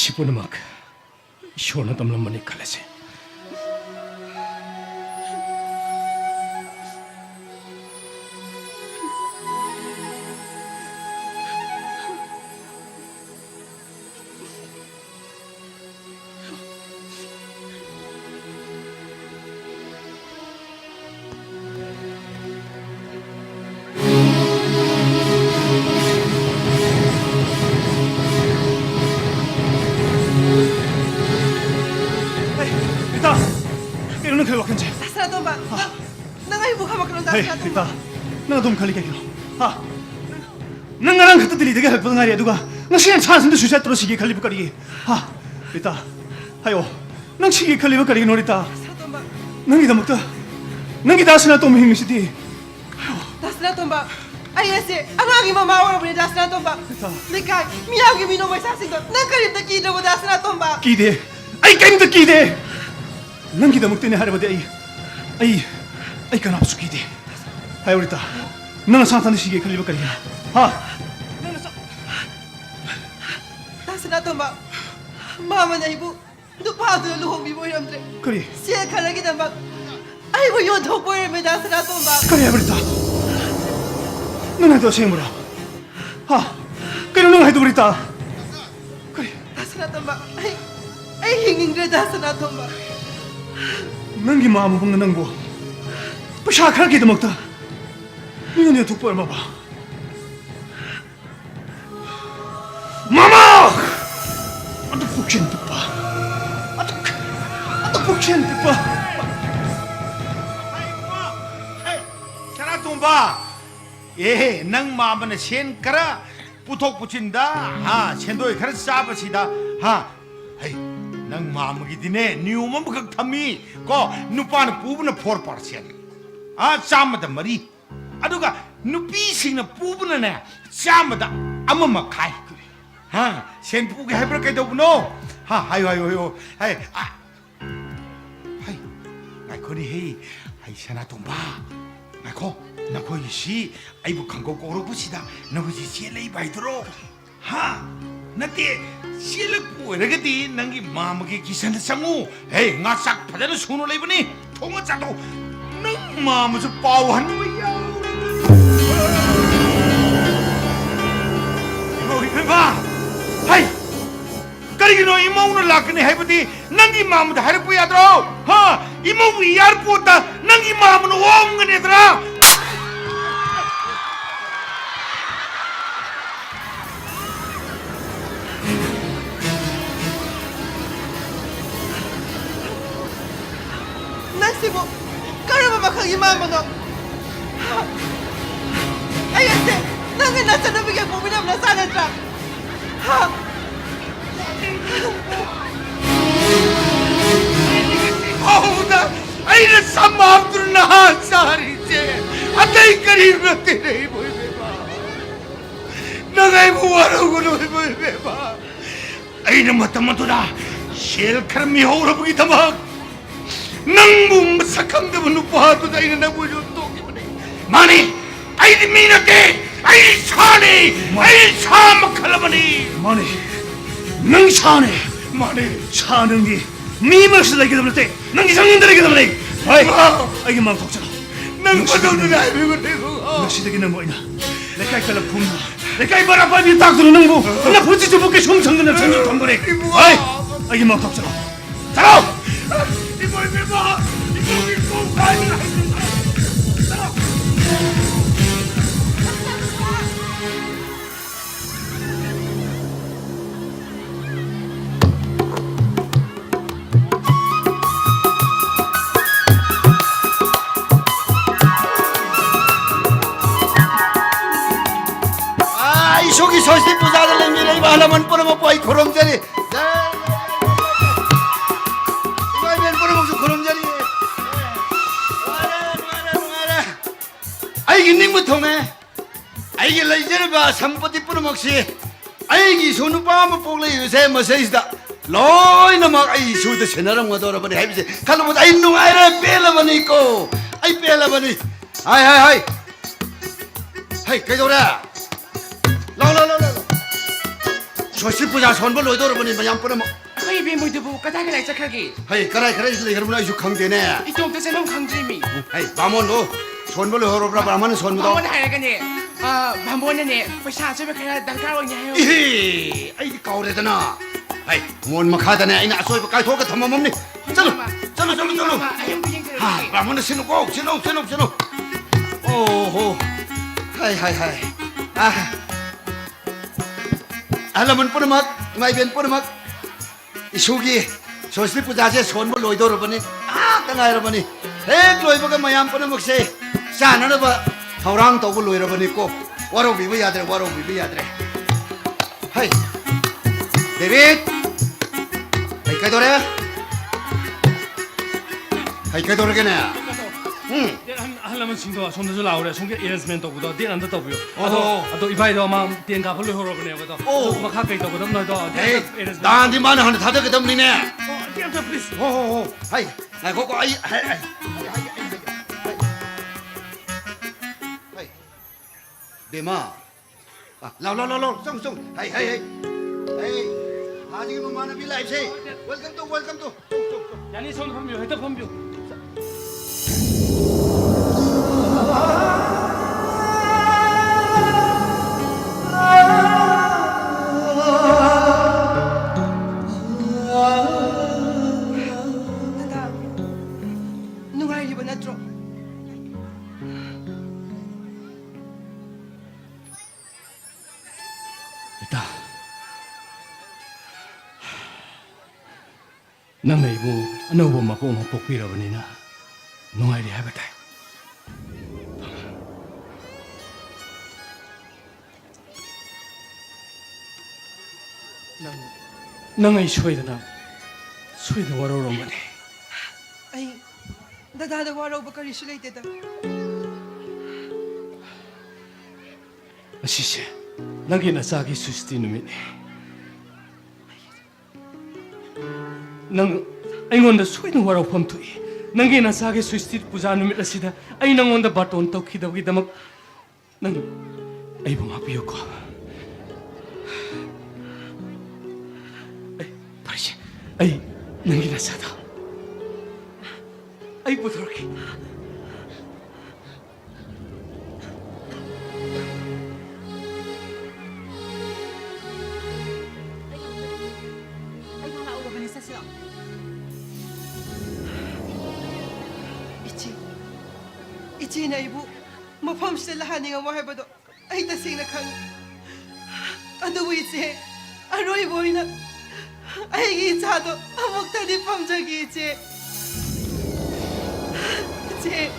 시부는 시원한 땀만 갈래지. Dasna tomba. Nangay buka makano Hey, dasna Rita, tomba. nang dum kali kayo. Ha? Nang ngarang kata dili daga help ngari aduga. Nang siyan chance ndu suicide terus sige kali bukari. Ha? Rita, hayo. Nang sige kali bukari no Rita. Dasna tomba. Nang ida mukta. Nang ida asna tom hing sidi. Dasna tomba. Ay ese, ang agi mamawa mo ni dasna tomba. Rita. Likay, miyagi mino may sasing ko. Nangkalim na kida mo dasna tomba. Kide. Ay kaim da kide. Nang ida mukta ni harabadi ay. Ay kana apsu kide. Hayo Rita. Nang santan sige kali bukari. Ha? Dasna tomba. Mama na ibu. Dupado na luhong bibo yamdre. Kari. Siya kalagi na mag. Ay mo yun ho po may dasna tomba. Kari Rita. Nang ito siya mo Ha? Kaya nang ito Rita. Kari. Dasna tomba. Ay hinging re dasna tomba. Nangi maamu pang nanangbo. Pasyakal kita magta. Ngayon niya tukpo ang maba. Mama! Ato pukyente pa. Ato pukyente pa. Sana tumba. Nang mama na sen kara putok pucinda. Sendoy kara sabasida. Nang mama gidine niuma bakag thami ko nupa na pubu na 4%. Chamada mari. Aduga nupi sing na pubu na ne chamada ama makai. Sen pugu hebra kay daw no. Hayo. Hay. Ngai ko ni hay sana tumba. Ngai ko nako isi ay bukang ko koro busida. Nako si sile bay dro. Nate sila puweragati nangi mamagi kisan na sangu. Hey, ngasak pada na suno lay bani. Tunga sato nang mama sa pawan mo yaw. Imaw ba? Hay, kari gino imaw na lakani hay pati nangi mama da hari puya dro. Imaw iyar puta nangi mama na wong ngani dra. Nasibo, kaya ba makang imama no? Ay ese, nangin nasa nabigyan mo minam na sana tra. Ay nasama na sari je. Atay karir na tinay mo beba. Nangay mo waro ko no beba. Ay namata na. Shell karmi ho ra bagi tamag. Nang mo masakang da manupato da ina nabuyo to. Mani, ay di minate. Ay sama kalabani. Mani, nang sane. Mani, 사는기 미መስ을 내게 되는데 난 이상인들에게 되는데 아이 아이 마음 덕잖아 nang padong na ko ko. 낚시되기는 뭐이나 내가 이깔라 붐나 내가 이바라 빨리 딱 들어는 거나 보지 좀 볼게 숑창근을 전주 덤거리 아이 아이 마음 덕잖아 자라 이거 봐. 이거 가지. 속이 서시 부자들 남기는 이거 하나만 뿌려먹고 아이 고름자리 이거 하면 뿌려먹고 고름자리 와라 아이기 님부터네 아이기 레이저를 봐 삼포티 뿌려먹시 아이기 손을 빠면 뽑래 요새 뭐세이다 로이나 막 아이 수도 세나랑 뭐 돌아버리 해비지 칼로보다 아이 농아이라 빼라버니 있고 아이 빼라버니 하이 그래도라 소시 부자 손벌 로이도르버니 마냥 뿌려 뭐 그 입에 모이드부 까다게 날 짝하기 하이 그래 여러분 아주 강대네 이쪽도 세놈 강주임이 하이 마몬도 손벌로 허러브라 바라마는 손무도 방원 하야가네 방원이네 벌써 아침에 그냥 날가오냐 해요 이히 아이 가오래잖아 하이 뭔 막하다네 아이나 소이버 까이 도가 탐마 몸니 쩔로 하 바라마는 신우고 신우 오호 하이 아 알라문 뿌르막 마이벤 뿌르막 이쇼기 소시 부자제 손벌 로이도르버니 땅아 여러분이 핵 로이버가 마양 뿌르막세 샤나는 봐 타우랑 도구 로이러버니 꼭 와로 비비야 돼 하이 데빗 하이 가이도르게네 응 할라면 싱도 손도 줄 나오래 손게 이런스면 또고도 된 안다 또고요 아도 이바이도 아마 된 가벌로 허러버네 거도 막 가까이 또고도 너도 에이 나한테 많이 하는 다들 그 덤리네 깜짝 플리즈 호호호 하이 나 고고 하이 데마 라라라라 송송 하이 아직 뭐 많은 빌라 입세 웰컴 투 야니 손 펌뷰 헤드 펌뷰 Dada, nungairiba natro? 있다. ꯅꯪꯅ ꯑꯩꯕꯨ ꯑꯅꯧꯕ ꯃꯄꯣꯛ ꯑꯃ ꯄꯣꯛꯄꯤꯔꯕꯅꯤ나 ꯅꯨꯡꯉꯥꯏꯔꯤ ꯍꯥꯏꯕ ꯇꯥꯏ. ꯅꯪ ꯑꯩ 소이ꯗ나 warauramani. Ay, dadada waraw ba karisu layteda? ꯑꯁꯤꯁꯦ ꯅꯪꯒꯤ ꯅꯆꯥꯒꯤ ꯁꯨꯁꯇꯤ ꯅꯨꯃꯤꯠꯅꯤ. ꯅꯪ ꯑꯩꯉꯣꯟꯗ ꯁꯣꯏꯅ ꯋꯥꯔꯧꯐꯝ ꯊꯣꯛꯏ. ꯅꯪꯒꯤ ꯅꯆꯥꯒꯤ ꯁꯨꯁꯇꯤ ꯄꯨꯖꯥ ꯅꯨꯃꯤꯠ ꯑꯁꯤꯗ ꯑꯩ ꯅꯪꯉꯣꯟꯗ ꯕꯥꯔꯇꯣꯟ ꯇꯧꯈꯤꯗꯕꯒꯤꯗꯃꯛ ꯅꯪ ꯑꯩꯕꯨ ꯉꯥꯛꯄꯤꯌꯨꯀꯣ. ꯐꯔꯦꯁꯦ ꯑꯩ ꯅꯪꯒꯤ ꯅꯆꯥꯗꯣ ꯑꯩ ꯄꯨꯊꯣꯔꯛꯀꯦ. Ichi na ibu, mafam sila lahaning ang mahal do. Ay tasing na kang. Ano ichi? Aroy boy na. Ay ichado, amok tadi pamjagi ichi. Ichi.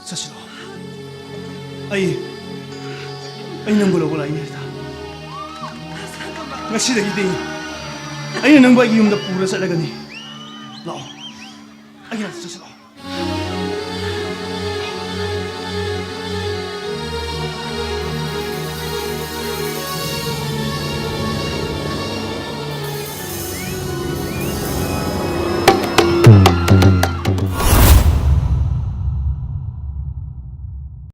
Sasilo. Ay nang gulaw-gulay niya ita. Ngasidagiti, ay nang ba iyong napura sa alaga ni. Lao, ay natin sa silo.